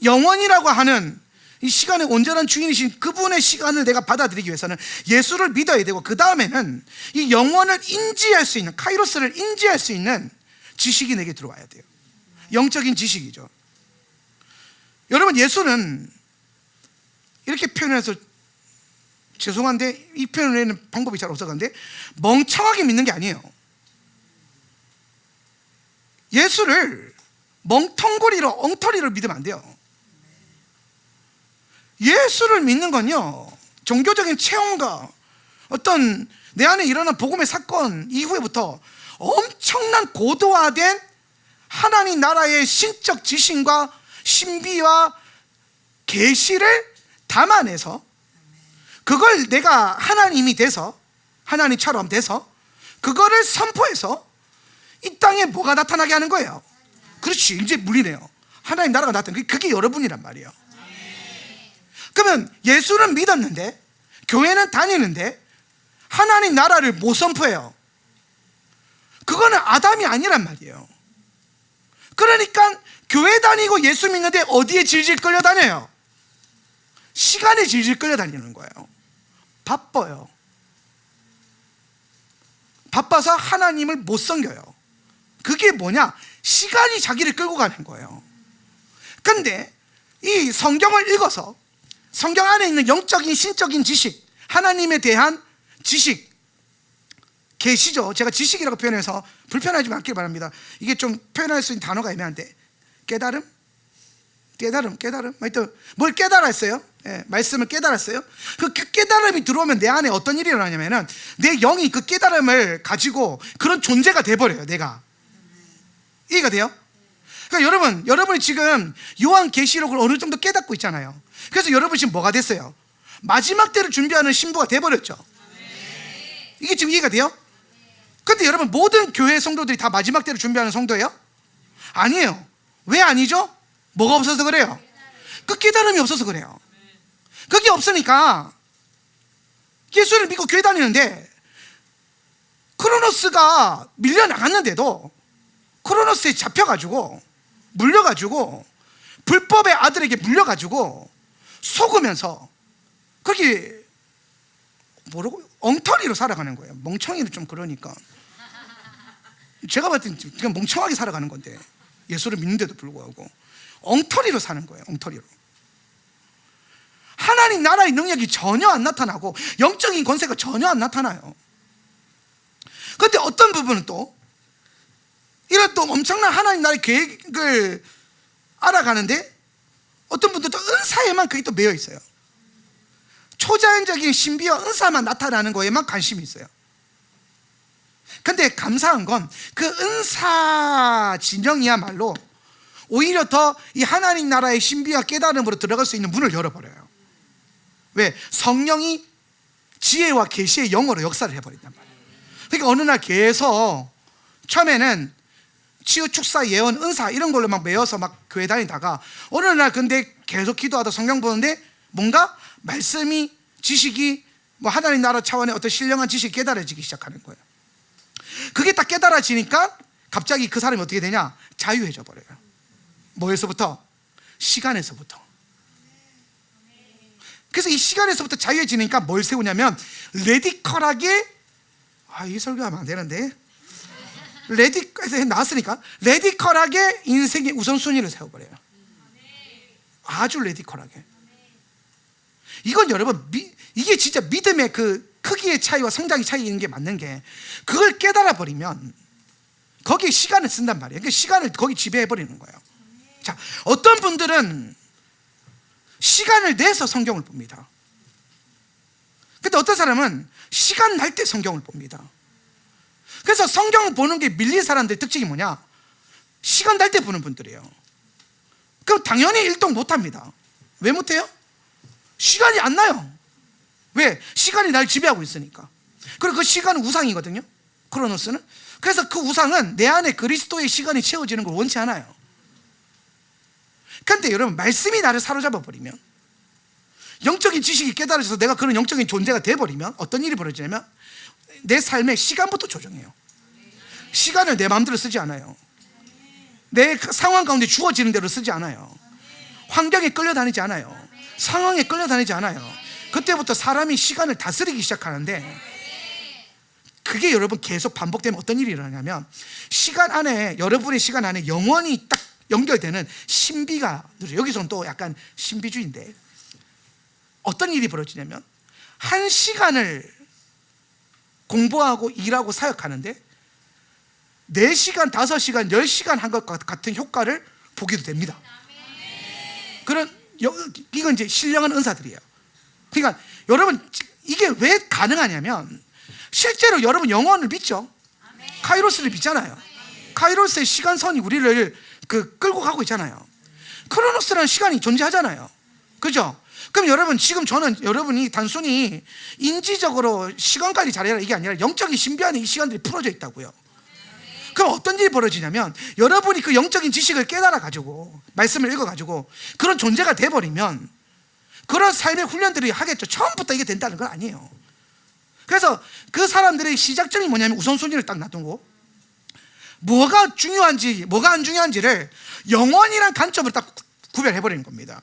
영원이라고 하는 이 시간의 온전한 주인이신 그분의 시간을 내가 받아들이기 위해서는 예수를 믿어야 되고, 그 다음에는 이 영원을 인지할 수 있는, 카이로스를 인지할 수 있는 지식이 내게 들어와야 돼요. 영적인 지식이죠. 여러분, 예수는 이렇게 표현해서 죄송한데 이 표현에는 방법이 잘 없어가는데, 멍청하게 믿는 게 아니에요. 예수를 멍텅구리로, 엉터리로 믿으면 안 돼요. 예수를 믿는 건요, 종교적인 체험과 어떤 내 안에 일어난 복음의 사건 이후에부터 엄청난 고도화된 하나님 나라의 신적 지식과 신비와 계시를 담아내서 그걸 내가 하나님이 돼서, 하나님처럼 돼서 그거를 선포해서 이 땅에 뭐가 나타나게 하는 거예요. 그렇지, 이제 물리네요. 하나님 나라가 나타나는 그게 여러분이란 말이에요. 그러면 예수는 믿었는데, 교회는 다니는데 하나님 나라를 못 선포해요. 그거는 아담이 아니란 말이에요. 그러니까 교회 다니고 예수 믿는데 어디에 질질 끌려다녀요? 시간에 질질 끌려다니는 거예요. 바빠요. 바빠서 하나님을 못 섬겨요. 그게 뭐냐? 시간이 자기를 끌고 가는 거예요. 근데 이 성경을 읽어서 성경 안에 있는 영적인 신적인 지식, 하나님에 대한 지식, 계시죠. 제가 지식이라고 표현해서 불편하지 않길 바랍니다. 이게 좀 표현할 수 있는 단어가 애매한데, 깨달음? 하여튼 뭘 깨달았어요? 말씀을 깨달았어요. 그 깨달음이 들어오면 내 안에 어떤 일이 일어나냐면은 내 영이 그 깨달음을 가지고 그런 존재가 돼버려요. 내가. 이해가 돼요? 그러니까 여러분이 지금 요한계시록을 어느 정도 깨닫고 있잖아요. 그래서 여러분 지금 뭐가 됐어요? 마지막 때를 준비하는 신부가 돼버렸죠. 이게 지금 이해가 돼요? 근데 여러분, 모든 교회 성도들이 다 마지막 때를 준비하는 성도예요? 아니에요. 왜 아니죠? 뭐가 없어서 그래요? 그 깨달음이 없어서 그래요. 그게 없으니까 예수를 믿고 교회 다니는데 크로노스가 밀려나갔는데도 크로노스에 잡혀가지고 물려가지고 불법의 아들에게 물려가지고 속으면서 그렇게 뭐라고 엉터리로 살아가는 거예요. 멍청이는 좀 그러니까. 제가 봤을 때 그냥 멍청하게 살아가는 건데, 예수를 믿는데도 불구하고 엉터리로 사는 거예요. 엉터리로. 하나님 나라의 능력이 전혀 안 나타나고 영적인 권세가 전혀 안 나타나요. 그런데 어떤 부분은 또 이런 또 엄청난 하나님 나라의 계획을 알아가는데, 어떤 분들도 은사에만 그게 또 매여 있어요. 초자연적인 신비와 은사만 나타나는 거에만 관심이 있어요. 근데 감사한 건 그 은사 진영이야말로 오히려 더 이 하나님 나라의 신비와 깨달음으로 들어갈 수 있는 문을 열어버려요. 왜? 성령이 지혜와 계시의 영어로 역사를 해버린단 말이에요. 그러니까 어느 날 계속 처음에는 치유, 축사, 예언, 은사 이런 걸로 막 매여서 막 교회 다니다가 어느 날 근데 계속 기도하다 성경 보는데 뭔가 말씀이, 지식이 뭐 하나님 나라 차원의 어떤 신령한 지식이 깨달아지기 시작하는 거예요. 그게 딱 깨달아지니까 갑자기 그 사람이 어떻게 되냐? 자유해져 버려요. 뭐에서부터? 시간에서부터. 그래서 이 시간에서부터 자유해지니까 뭘 세우냐면 레디컬하게, 이 설교하면 안 되는데, 나왔으니까 레디컬하게 인생의 우선순위를 세워버려요. 아주 레디컬하게. 이건 여러분, 이게 진짜 믿음의 그 크기의 차이와 성장의 차이인 게 맞는 게, 그걸 깨달아 버리면 거기에 시간을 쓴단 말이에요. 그러니까 시간을 거기 지배해 버리는 거예요. 자, 어떤 분들은 시간을 내서 성경을 봅니다. 근데 어떤 사람은 시간 날 때 성경을 봅니다. 그래서 성경 보는 게 밀린 사람들의 특징이 뭐냐? 시간 날 때 보는 분들이에요. 그럼 당연히 일동 못 합니다. 왜 못 해요? 시간이 안 나요. 왜? 시간이 날 지배하고 있으니까. 그리고 그 시간은 우상이거든요, 크로노스는. 그래서 그 우상은 내 안에 그리스도의 시간이 채워지는 걸 원치 않아요. 그런데 여러분, 말씀이 나를 사로잡아 버리면, 영적인 지식이 깨달아져서 내가 그런 영적인 존재가 돼버리면 어떤 일이 벌어지냐면 내 삶의 시간부터 조정해요. 시간을 내 마음대로 쓰지 않아요. 내 상황 가운데 주어지는 대로 쓰지 않아요. 환경에 끌려다니지 않아요. 상황에 끌려다니지 않아요. 그때부터 사람이 시간을 다스리기 시작하는데, 그게 여러분 계속 반복되면 어떤 일이 일어나냐면, 시간 안에, 여러분의 시간 안에 영원히 딱 연결되는 신비가 늘어요. 여기서는 또 약간 신비주의인데, 어떤 일이 벌어지냐면, 한 시간을 공부하고 일하고 사역하는데 4시간, 5시간, 10시간 한 것 같은 효과를 보기도 됩니다. 이건 이제 신령한 은사들이에요. 그러니까 여러분, 이게 왜 가능하냐면, 실제로 여러분 영혼을 믿죠? 카이로스를 믿잖아요. 카이로스의 시간선이 우리를 끌고 가고 있잖아요. 크로노스라는 시간이 존재하잖아요. 그죠? 그럼 여러분, 지금 저는 여러분이 단순히 인지적으로 시간 관리 잘해라 이게 아니라 영적인 신비 안에 이 시간들이 풀어져 있다고요. 그럼 어떤 일이 벌어지냐면, 여러분이 그 영적인 지식을 깨달아 가지고, 말씀을 읽어 가지고 그런 존재가 돼버리면 그런 삶의 훈련들이 하겠죠. 처음부터 이게 된다는 건 아니에요. 그래서 그 사람들의 시작점이 뭐냐면, 우선순위를 딱 놔두고 뭐가 중요한지 뭐가 안 중요한지를 영원이란 관점을 딱 구별해버리는 겁니다.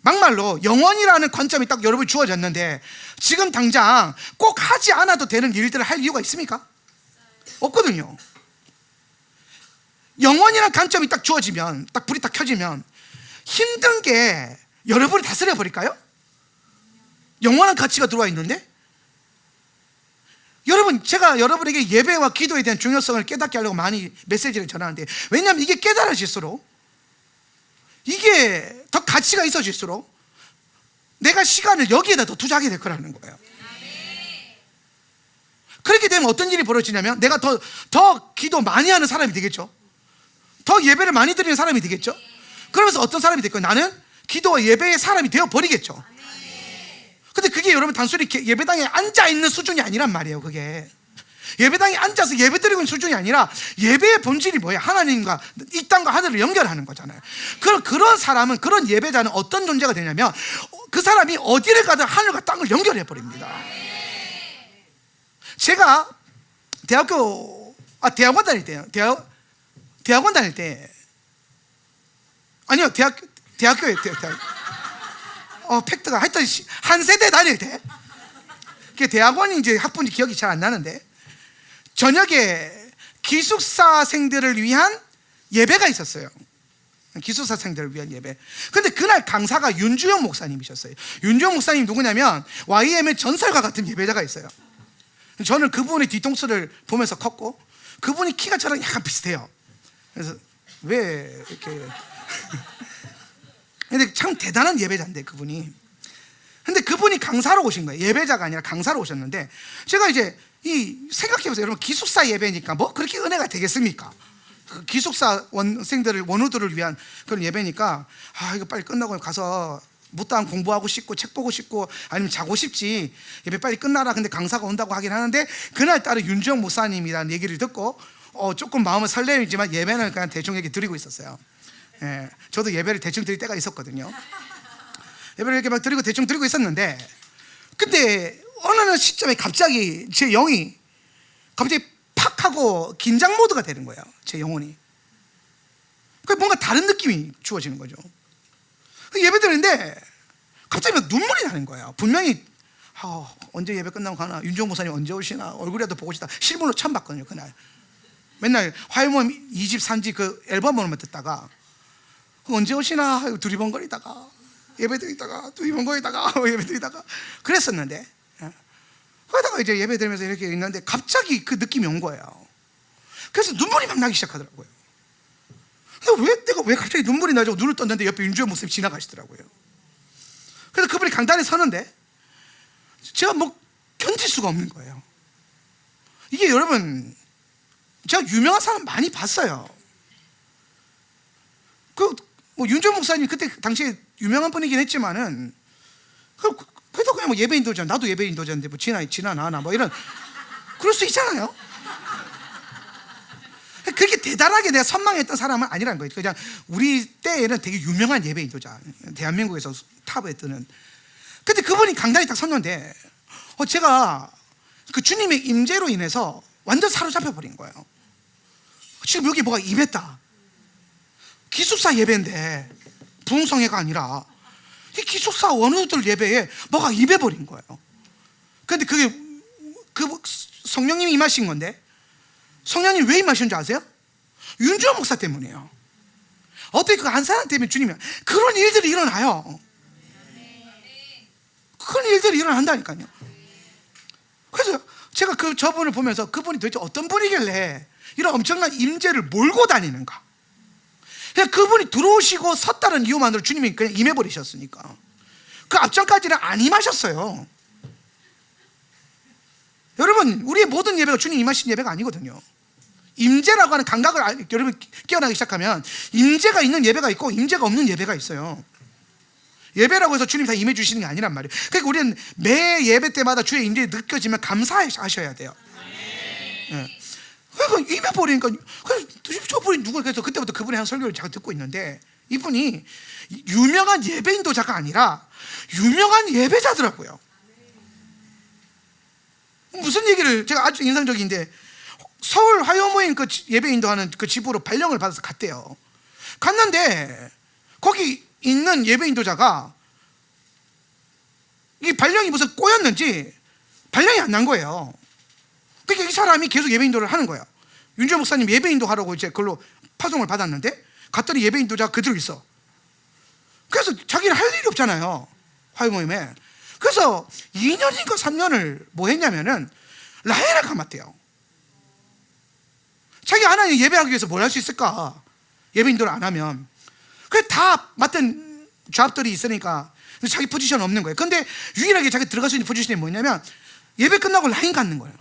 막말로 영원이라는 관점이 딱 여러분이 주어졌는데, 지금 당장 꼭 하지 않아도 되는 일들을 할 이유가 있습니까? 없거든요. 영원이라는 관점이 딱 주어지면, 딱 불이 딱 켜지면 힘든 게 여러분이 다스려 버릴까요? 영원한 가치가 들어와 있는데. 여러분, 제가 여러분에게 예배와 기도에 대한 중요성을 깨닫게 하려고 많이 메시지를 전하는데, 왜냐하면 이게 깨달아질수록, 이게 더 가치가 있어질수록 내가 시간을 여기에다 더 투자하게 될 거라는 거예요. 그렇게 되면 어떤 일이 벌어지냐면, 내가 더 기도 많이 하는 사람이 되겠죠. 더 예배를 많이 드리는 사람이 되겠죠. 그러면서 어떤 사람이 될 거예요? 나는 기도와 예배의 사람이 되어버리겠죠. 근데 그게 여러분 단순히 예배당에 앉아있는 수준이 아니란 말이에요. 그게 예배당에 앉아서 예배 드리고 있는 수준이 아니라, 예배의 본질이 뭐예요? 하나님과, 이 땅과 하늘을 연결하는 거잖아요. 그런 사람은, 그런 예배자는 어떤 존재가 되냐면, 그 사람이 어디를 가든 하늘과 땅을 연결해 버립니다. 제가 대학원 다닐 때요. 대학원 다닐 때, 아니요, 대학교에 팩트가 하여튼 한 세대 다닐 때, 대학원이 이제 학번이 기억이 잘 안 나는데, 저녁에 기숙사생들을 위한 예배가 있었어요. 기숙사생들을 위한 예배. 근데 그날 강사가 윤주영 목사님이셨어요. 윤주영 목사님 누구냐면, YM의 전설과 같은 예배자가 있어요. 저는 그분의 뒤통수를 보면서 컸고, 그분이 키가 저랑 약간 비슷해요. 그래서 왜 이렇게 근데 참 대단한 예배자인데, 그분이. 근데 그분이 강사로 오신 거예요. 예배자가 아니라 강사로 오셨는데, 제가 이제 생각해보세요. 여러분, 기숙사 예배니까 뭐 그렇게 은혜가 되겠습니까? 기숙사 원우들을 위한 그런 예배니까, 이거 빨리 끝나고 가서 못다한 공부하고 싶고 책 보고 싶고 아니면 자고 싶지, 예배 빨리 끝나라. 근데 강사가 온다고 하긴 하는데, 그날따라 윤주영 목사님이라는 얘기를 듣고 조금 마음은 설레이지만 예배는 그냥 대충 얘기 드리고 있었어요. 예, 저도 예배를 대충 드릴 때가 있었거든요. 예배를 이렇게 막 드리고 대충 드리고 있었는데, 근데 어느 시점에 갑자기 제 영이 갑자기 팍 하고 긴장 모드가 되는 거예요. 제 영혼이. 뭔가 다른 느낌이 주어지는 거죠. 예배 드리는데 갑자기 막 눈물이 나는 거예요. 분명히 언제 예배 끝나고 가나, 윤종 목사님 언제 오시나, 얼굴이라도 보고 싶다. 실물로 처음 봤거든요. 그날 맨날 화요모임 2집 3집 그 앨범으로만 듣다가, 언제 오시나 하고 두리번거리다가 예배 드리다가 두리번거리다가 예배 드리다가 그랬었는데, 그러다가 이제 예배 드리면서 이렇게 있는데 갑자기 그 느낌이 온 거예요. 그래서 눈물이 막 나기 시작하더라고요. 근데 내가 왜 갑자기 눈물이 나죠? 눈을 떴는데 옆에 윤주영 목사님이 지나가시더라고요. 그래서 그분이 강단에 서는데 제가 뭐 견딜 수가 없는 거예요. 이게 여러분, 제가 유명한 사람 많이 봤어요. 윤주영 목사님 그때 당시에 유명한 분이긴 했지만은, 그래도 그냥 뭐 예배 인도자, 나도 예배 인도자인데 뭐 지나 나나 뭐 이런, 그럴 수 있잖아요. 그렇게 대단하게 내가 선망했던 사람은 아니라는 거예요. 그냥 우리 때에는 되게 유명한 예배 인도자, 대한민국에서 탑에 뜨는. 근데 그분이 강단에 딱 섰는데, 제가 그 주님의 임재로 인해서 완전 사로잡혀 버린 거예요. 지금 여기 뭐가 임했다. 기숙사 예배인데 부흥성회가 아니라 이 기숙사 원우들 예배에 뭐가 임해버린 거예요. 그런데 그게 그 성령님이 임하신 건데, 성령님이 왜 임하신 줄 아세요? 윤주호 목사 때문이에요. 어떻게 그 한 사람 때문에 주님이, 그런 일들이 일어나요. 그런 일들이 일어난다니까요. 그래서 제가 저분을 보면서 그분이 도대체 어떤 분이길래 이런 엄청난 임재를 몰고 다니는가. 그냥 그분이 들어오시고 섰다는 이유만으로 주님이 그냥 임해버리셨으니까. 그 앞전까지는 안 임하셨어요. 여러분, 우리의 모든 예배가 주님 임하신 예배가 아니거든요. 임재라고 하는 감각을 여러분 깨어나기 시작하면 임재가 있는 예배가 있고 임재가 없는 예배가 있어요. 예배라고 해서 주님이 다 임해 주시는 게 아니란 말이에요. 그러니까 우리는 매 예배 때마다 주의 임재가 느껴지면 감사하셔야 돼요. 네. 그러니까 임해 버리니까, 저분이 누구야? 그래서 그때부터 그분의 한 설교를 제가 듣고 있는데, 이분이 유명한 예배 인도자가 아니라 유명한 예배자더라고요. 무슨 얘기를, 제가 아주 인상적인데, 서울 화요모임 그 예배 인도하는 그 집으로 발령을 받아서 갔대요. 갔는데 거기 있는 예배 인도자가 이 발령이 무슨 꼬였는지 발령이 안 난 거예요. 그러니까 이 사람이 계속 예배 인도를 하는 거예요. 윤주호 목사님 예배 인도하라고 이제 그걸로 파송을 받았는데 갔더니 예배 인도자가 그대로 있어. 그래서 자기는 할 일이 없잖아요, 화요모임에. 그래서 2년인가 3년을 뭐 했냐면은 라헬을 감았대요. 자기 하나님 예배하기 위해서 뭘 할 수 있을까? 예배 인도를 안 하면. 그래, 다 맡은 잡들이 있으니까 자기 포지션 없는 거예요. 근데 유일하게 자기 들어갈 수 있는 포지션이 뭐냐면 예배 끝나고 라인 갖는 거예요.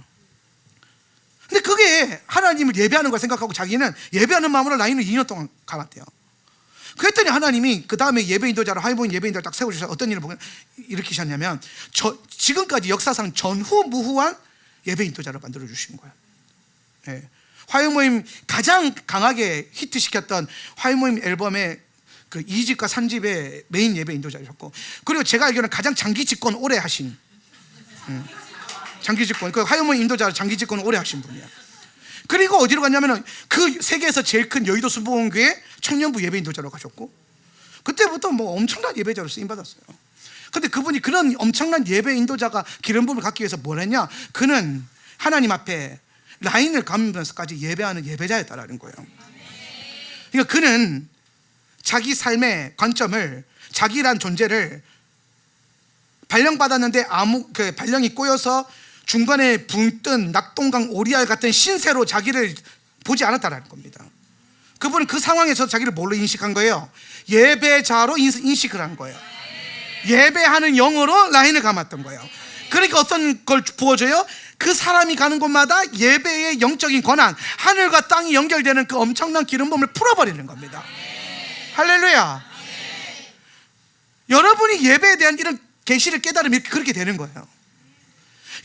근데 그게 하나님을 예배하는 걸 생각하고 자기는 예배하는 마음으로 라인을 2년 동안 감았대요. 그랬더니 하나님이 그 다음에 예배 인도자로 하이모임 예배 인도를 딱 세워주셔서 어떤 일을 일으키셨냐면 지금까지 역사상 전후무후한 예배 인도자를 만들어 주신 거예요. 네. 화요모임 가장 강하게 히트시켰던 화요모임 앨범의 그 2집과 3집의 메인 예배 인도자셨고, 그리고 제가 알기로는 가장 장기 집권 오래 하신, 장기 집권, 그 화요모임 인도자로 장기 집권 오래 하신 분이야. 그리고 어디로 갔냐면은 그 세계에서 제일 큰 여의도 수봉교회 청년부 예배 인도자로 가셨고, 그때부터 뭐 엄청난 예배자로 쓰임 받았어요. 근데 그분이 그런 엄청난 예배 인도자가 기름 부음을 갖기 위해서 뭘 했냐? 그는 하나님 앞에 라인을 감으면서까지 예배하는 예배자였다라는 거예요. 그러니까 그는 자기 삶의 관점을, 자기란 존재를 발령받았는데 그 발령이 꼬여서 중간에 붕 뜬 낙동강 오리알 같은 신세로 자기를 보지 않았다라는 겁니다. 그분은 그 상황에서 자기를 뭘로 인식한 거예요? 예배자로 인식을 한 거예요. 예배하는 영으로 라인을 감았던 거예요. 그러니까 어떤 걸 부어줘요? 그 사람이 가는 곳마다 예배의 영적인 권한, 하늘과 땅이 연결되는 그 엄청난 기름 부음을 풀어버리는 겁니다. 할렐루야. 여러분이 예배에 대한 이런 계시를 깨달으면 그렇게 되는 거예요.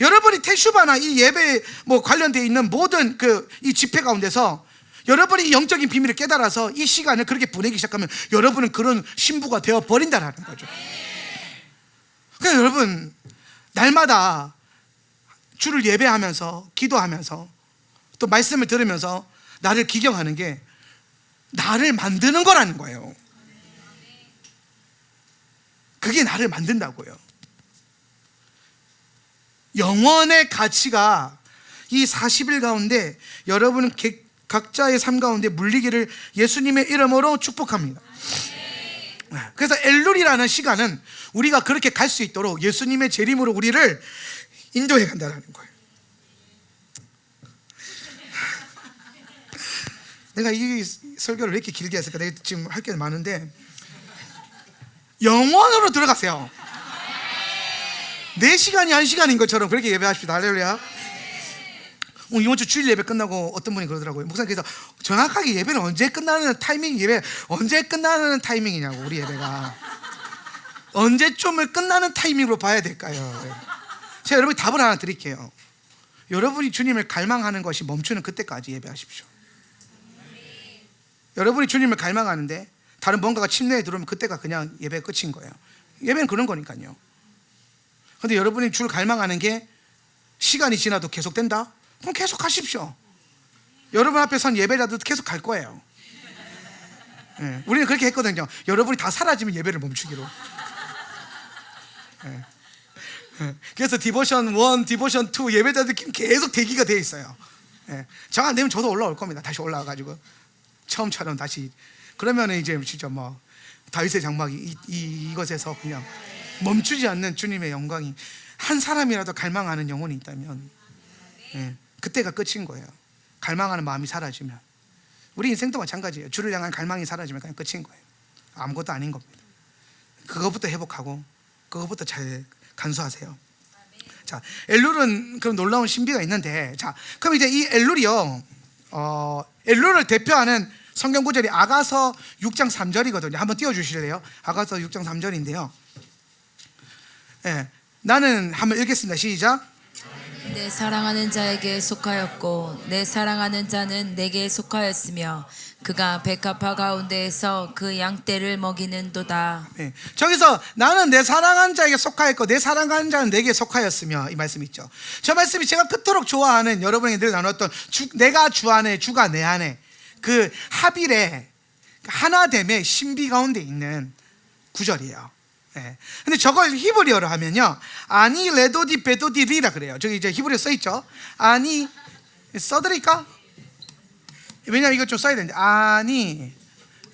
여러분이 테슈바나 이 예배 뭐 관련되어 있는 모든 이 집회 가운데서 여러분이 영적인 비밀을 깨달아서 이 시간을 그렇게 보내기 시작하면 여러분은 그런 신부가 되어 버린다라는 거죠. 그러니까 여러분, 날마다 주를 예배하면서 기도하면서 또 말씀을 들으면서 나를 기경하는 게 나를 만드는 거라는 거예요. 그게 나를 만든다고요. 영원의 가치가 이 40일 가운데 여러분 각자의 삶 가운데 물리기를 예수님의 이름으로 축복합니다. 그래서 엘룰이라는 시간은 우리가 그렇게 갈 수 있도록 예수님의 재림으로 우리를 인도해 간다는 거예요. 내가 이 설교를 왜 이렇게 길게 했을까? 내가 지금 할 게 많은데, 영원으로 들어가세요. 4시간이 1시간인 것처럼 그렇게 예배하십시다. 할렐루야. 이번 주 주일 예배 끝나고 어떤 분이 그러더라고요. 목사님께서 정확하게 예배는 언제 끝나는 예배 언제 끝나는 타이밍이냐고. 우리 예배가 언제쯤을 끝나는 타이밍으로 봐야 될까요? 제가 여러분 답을 하나 드릴게요. 여러분이 주님을 갈망하는 것이 멈추는 그때까지 예배하십시오. 여러분이 주님을 갈망하는데 다른 뭔가가 침례에 들어오면 그때가 그냥 예배 끝인 거예요. 예배는 그런 거니까요. 근데 여러분이 주를 갈망하는 게 시간이 지나도 계속된다? 그럼 계속 하십시오. 여러분 앞에 선 예배자들도 계속 갈 거예요. 예, 우리는 그렇게 했거든요. 여러분이 다 사라지면 예배를 멈추기로. 예. 예. 그래서 디보션 1, 디보션 2 예배자들 계속 대기가 돼 있어요. 예. 정 안 되면 저도 올라올 겁니다. 다시 올라와가지고 처음처럼 다시. 그러면 이제 진짜 뭐 다윗의 장막이 이것에서 그냥 멈추지 않는 주님의 영광이, 한 사람이라도 갈망하는 영혼이 있다면, 예, 그때가 끝인 거예요. 갈망하는 마음이 사라지면. 우리 인생도 마찬가지예요. 주를 향한 갈망이 사라지면 그냥 끝인 거예요. 아무것도 아닌 겁니다. 그것부터 회복하고 그것부터 잘 간수하세요. 자, 엘룰은 그런 놀라운 신비가 있는데, 자, 그럼 이제 이 엘룰이요, 엘룰을 대표하는 성경 구절이 아가서 6장 3절이거든요. 한번 띄워주실래요? 아가서 6장 3절인데요. 예, 나는 한번 읽겠습니다. 시작. 내 사랑하는 자에게 속하였고 내 사랑하는 자는 내게 속하였으며 그가 백합화 가운데에서 그 양떼를 먹이는도다. 네. 저기서 나는 내 사랑하는 자에게 속하였고 내 사랑하는 자는 내게 속하였으며, 이 말씀 있죠. 저 말씀이 제가 그토록 좋아하는, 여러분이 늘 나눴던 내가 주 안에 주가 내 안에 그 합일의 하나됨의 신비 가운데 있는 구절이에요. 예. 근데 저걸 히브리어로 하면요, 아니 레도디 베도디 리라 그래요. 저기 이제 히브리어 써 있죠. 아니, 써드릴까? 왜냐면 이거 좀 써야 되는데, 아니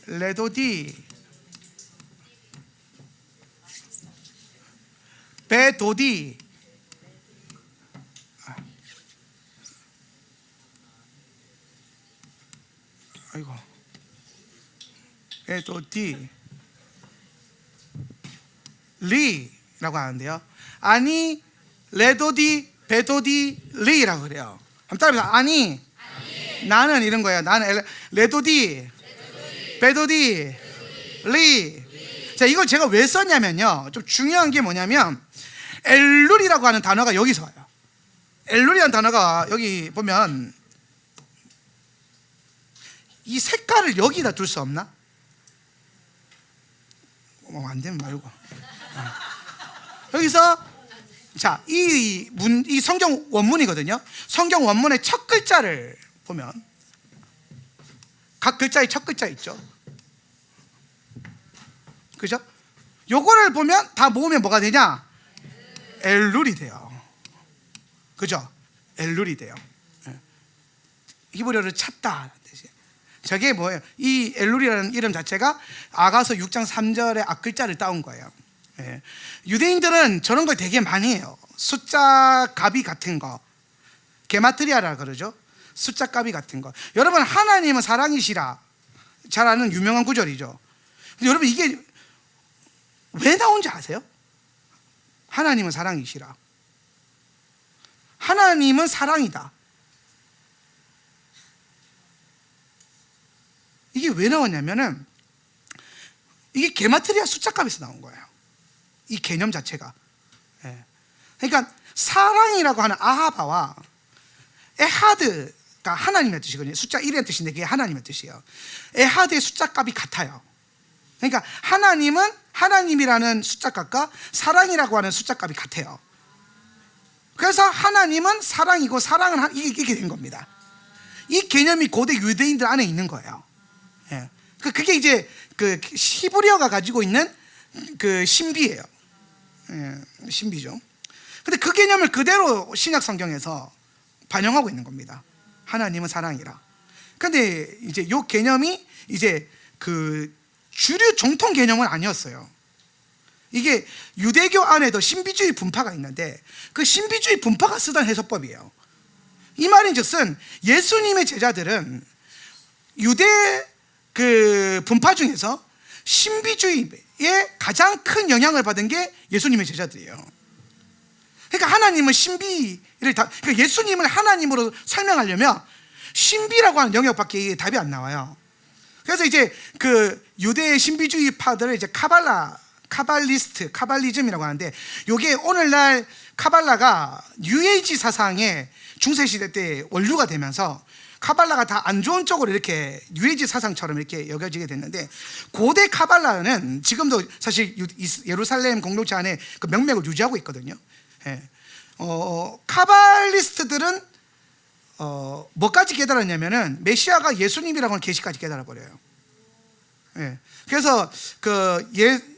레도디 베도디 아이고 베도디 리라고 하는데요. 아니 레도디 베도디 리라고 그래요. 한번 따라해보세요. 아니 나는 이런 거예요. 나는 레도디 베도디 리. 자, 이걸 제가 왜 썼냐면요, 좀 중요한 게 뭐냐면 엘룰이라고 하는 단어가 여기서 와요. 엘룰이라는 단어가 여기 보면 이 색깔을 여기다 둘 수 없나? 안 되면 말고. 여기서 자, 이 성경 원문이거든요. 성경 원문의 첫 글자를 보면 각 글자의 첫 글자 있죠. 그죠? 요거를 보면 다 모으면 뭐가 되냐? 엘룰이 돼요. 그죠? 엘룰이 돼요. 히브리어를 찾다. 저게 뭐예요? 이 엘룰이라는 이름 자체가 아가서 6장 3절의 앞글자를 따온 거예요. 예. 유대인들은 저런 걸 되게 많이 해요. 숫자 가비 같은 거, 게마트리아라 그러죠. 숫자 가비 같은 거. 여러분, 하나님은 사랑이시라 잘 아는 유명한 구절이죠. 근데 여러분, 이게 왜 나온지 아세요? 하나님은 사랑이시라. 하나님은 사랑이다. 이게 왜 나왔냐면은 이게 게마트리아 숫자 값에서 나온 거예요. 이 개념 자체가. 예. 그러니까 사랑이라고 하는 아하바와 에하드가 하나님의 뜻이거든요. 숫자 1이라는 뜻인데 그게 하나님의 뜻이에요. 에하드의 숫자 값이 같아요. 그러니까 하나님은 하나님이라는 숫자 값과 사랑이라고 하는 숫자 값이 같아요. 그래서 하나님은 사랑이고 사랑은 이게 된 겁니다. 이 개념이 고대 유대인들 안에 있는 거예요. 예. 그게 이제 그 히브리어가 가지고 있는 그 신비예요. 예, 신비죠. 근데 그 개념을 그대로 신약 성경에서 반영하고 있는 겁니다. 하나님은 사랑이라. 근데 이제 요 개념이 이제 그 주류 정통 개념은 아니었어요. 이게 유대교 안에도 신비주의 분파가 있는데 그 신비주의 분파가 쓰던 해석법이에요. 이 말인즉슨 예수님의 제자들은 유대 그 분파 중에서 신비주의에 가장 큰 영향을 받은 게 예수님의 제자들이에요. 그러니까 하나님은 신비를 그러니까 예수님을 하나님으로 설명하려면 신비라고 하는 영역밖에 답이 안 나와요. 그래서 이제 그 유대의 신비주의파들을 이제 카발리즘이라고 하는데, 요게 오늘날 카발라가 뉴에이지 사상의 중세시대 때 원류가 되면서 카발라가 다 안 좋은 쪽으로 이렇게 뉴에이지 사상처럼 이렇게 여겨지게 됐는데, 고대 카발라는 지금도 사실 예루살렘 공동체 안에 그 명맥을 유지하고 있거든요. 예. 카발리스트들은 뭐까지 깨달았냐면은 메시아가 예수님이라고 하는 계시까지 깨달아 버려요. 예. 그래서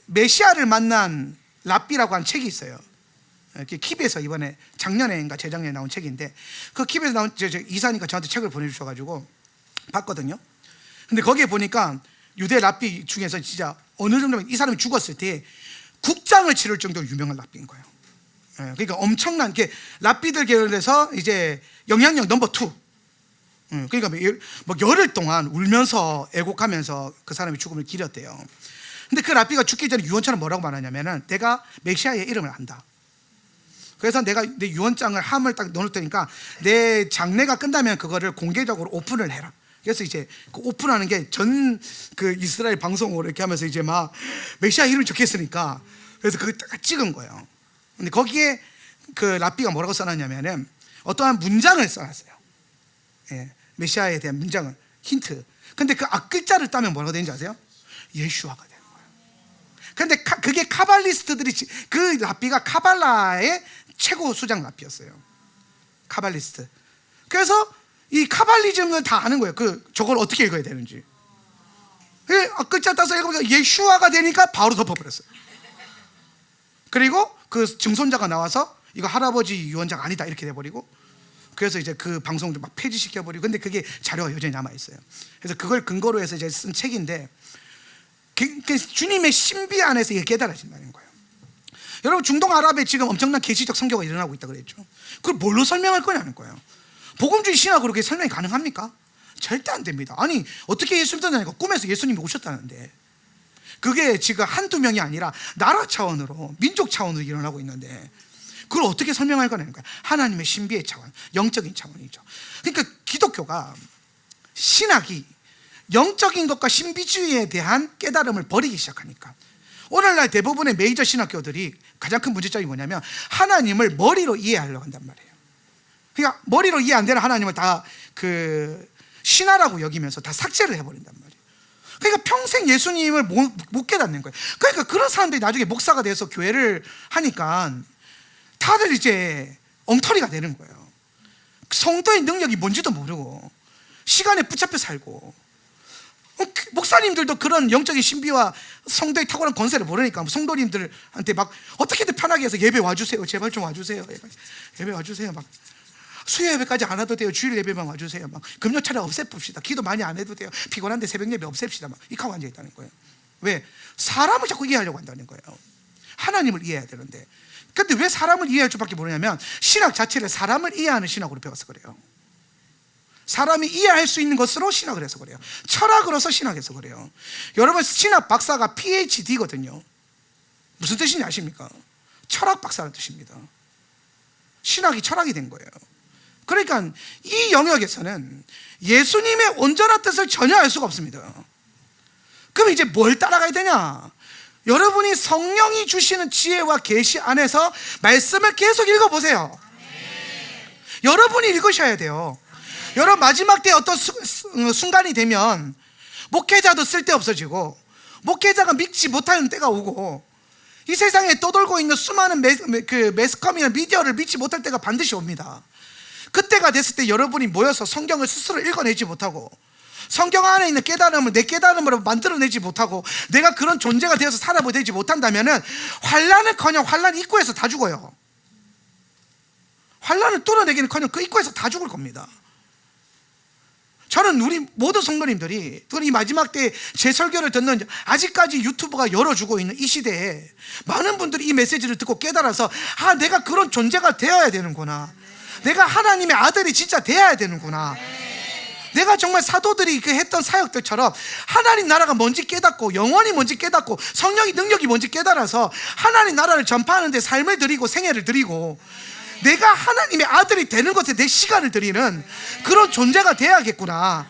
메시아를 만난 랍비라고 하는 책이 있어요. 킵에서 이번에 작년에인가 재작년에 나온 책인데, 그 킵에서 나온 이사니까 저한테 책을 보내주셔가지고 봤거든요. 근데 거기에 보니까 유대 랍비 중에서 진짜 어느 정도 이 사람이 죽었을 때 국장을 치를 정도로 유명한 랍비인 거예요. 예. 그러니까 엄청난 게 랍비들 계열에서 이제 영향력 넘버 2. 그러니까 뭐 열흘 동안 울면서 애곡하면서 그 사람의 죽음을 기렸대요. 근데 그 랍비가 죽기 전에 유언처럼 뭐라고 말하냐면은 내가 메시아의 이름을 안다. 그래서 내가 내 유언장을 함을 딱 넣을 테니까 내 장례가 끝나면 그거를 공개적으로 오픈을 해라. 그래서 이제 그 오픈하는 게 전 그 이스라엘 방송으로 이렇게 하면서 이제 막 메시아 이름이 적혀있으니까, 그래서 그걸 딱 찍은 거예요. 근데 거기에 그 랍비가 뭐라고 써놨냐면은 어떠한 문장을 써놨어요. 예, 메시아에 대한 문장을, 힌트. 근데 그 앞글자를 따면 뭐라고 되는지 아세요? 예슈아가 되는 거예요. 근데 그게 카발리스트들이, 그 랍비가 카발라의 최고 수장 랍비였어요. 카발리스트. 그래서 이 카발리즘을 다 아는 거예요. 저걸 어떻게 읽어야 되는지. 앞글자 따서 읽어보니까 예슈아가 되니까 바로 덮어버렸어요. 그리고 그 증손자가 나와서 이거 할아버지 유언장 아니다 이렇게 돼버리고, 그래서 이제 그 방송도 막 폐지시켜버리고, 근데 그게 자료가 여전히 남아있어요. 그래서 그걸 근거로 해서 이제 쓴 책인데, 주님의 신비 안에서 이게 깨달아진다는 거예요. 여러분, 중동 아랍에 지금 엄청난 계시적 선교가 일어나고 있다 그랬죠. 그걸 뭘로 설명할 거냐는 거예요. 복음주의 신학으로 그게 설명이 가능합니까? 절대 안 됩니다. 아니, 어떻게 예수 믿었냐니까 꿈에서 예수님이 오셨다는데, 그게 지금 한두 명이 아니라 나라 차원으로, 민족 차원으로 일어나고 있는데, 그걸 어떻게 설명할 거냐는 거예요. 하나님의 신비의 차원, 영적인 차원이죠. 그러니까 기독교가, 신학이 영적인 것과 신비주의에 대한 깨달음을 버리기 시작하니까 오늘날 대부분의 메이저 신학교들이 가장 큰 문제점이 뭐냐면 하나님을 머리로 이해하려고 한단 말이에요. 그러니까 머리로 이해 안 되는 하나님을 다 신화라고 여기면서 다 삭제를 해버린단 말이에요. 그러니까 평생 예수님을 못 깨닫는 거예요. 그러니까 그런 사람들이 나중에 목사가 돼서 교회를 하니까 다들 이제 엉터리가 되는 거예요. 성도의 능력이 뭔지도 모르고 시간에 붙잡혀 살고, 목사님들도 그런 영적인 신비와 성도의 탁월한 권세를 모르니까 성도님들한테 막 어떻게든 편하게 해서 예배 와주세요, 제발 좀 와주세요, 예배 와주세요, 막 수요 예배까지 안 와도 돼요, 주일 예배만 와주세요, 막 금요 차례 없애봅시다, 기도 많이 안 해도 돼요, 피곤한데 새벽 예배 없앱시다, 막 이렇게 하고 앉아있다는 거예요. 왜? 사람을 자꾸 이해하려고 한다는 거예요. 하나님을 이해해야 되는데. 근데 왜 사람을 이해할 수밖에 모르냐면 신학 자체를 사람을 이해하는 신학으로 배워서 그래요. 사람이 이해할 수 있는 것으로 신학을 해서 그래요. 철학으로서 신학해서 그래요. 여러분, 신학 박사가 PhD거든요. 무슨 뜻인지 아십니까? 철학 박사라는 뜻입니다. 신학이 철학이 된 거예요. 그러니까 이 영역에서는 예수님의 온전한 뜻을 전혀 알 수가 없습니다. 그럼 이제 뭘 따라가야 되냐? 여러분이 성령이 주시는 지혜와 계시 안에서 말씀을 계속 읽어보세요. 여러분이 읽으셔야 돼요. 여러분, 마지막 때 어떤 순간이 되면 목회자도 쓸데없어지고 목회자가 믿지 못하는 때가 오고 이 세상에 떠돌고 있는 수많은 매스컴이나 미디어를 믿지 못할 때가 반드시 옵니다. 그때가 됐을 때 여러분이 모여서 성경을 스스로 읽어내지 못하고 성경 안에 있는 깨달음을 내 깨달음으로 만들어내지 못하고 내가 그런 존재가 되어서 살아보지 못한다면 환난은커녕 환난 입구에서 다 죽어요. 환난을 뚫어내기는커녕 그 입구에서 다 죽을 겁니다. 저는 우리 모든 성도님들이 이 마지막 때 제 설교를 듣는, 아직까지 유튜브가 열어주고 있는 이 시대에 많은 분들이 이 메시지를 듣고 깨달아서 내가 그런 존재가 되어야 되는구나, 내가 하나님의 아들이 진짜 되어야 되는구나, 내가 정말 사도들이 했던 사역들처럼 하나님 나라가 뭔지 깨닫고 영원히 뭔지 깨닫고 성령의 능력이 뭔지 깨달아서 하나님 나라를 전파하는 데 삶을 드리고 생애를 드리고 내가 하나님의 아들이 되는 것에 내 시간을 드리는 그런 존재가 돼야겠구나.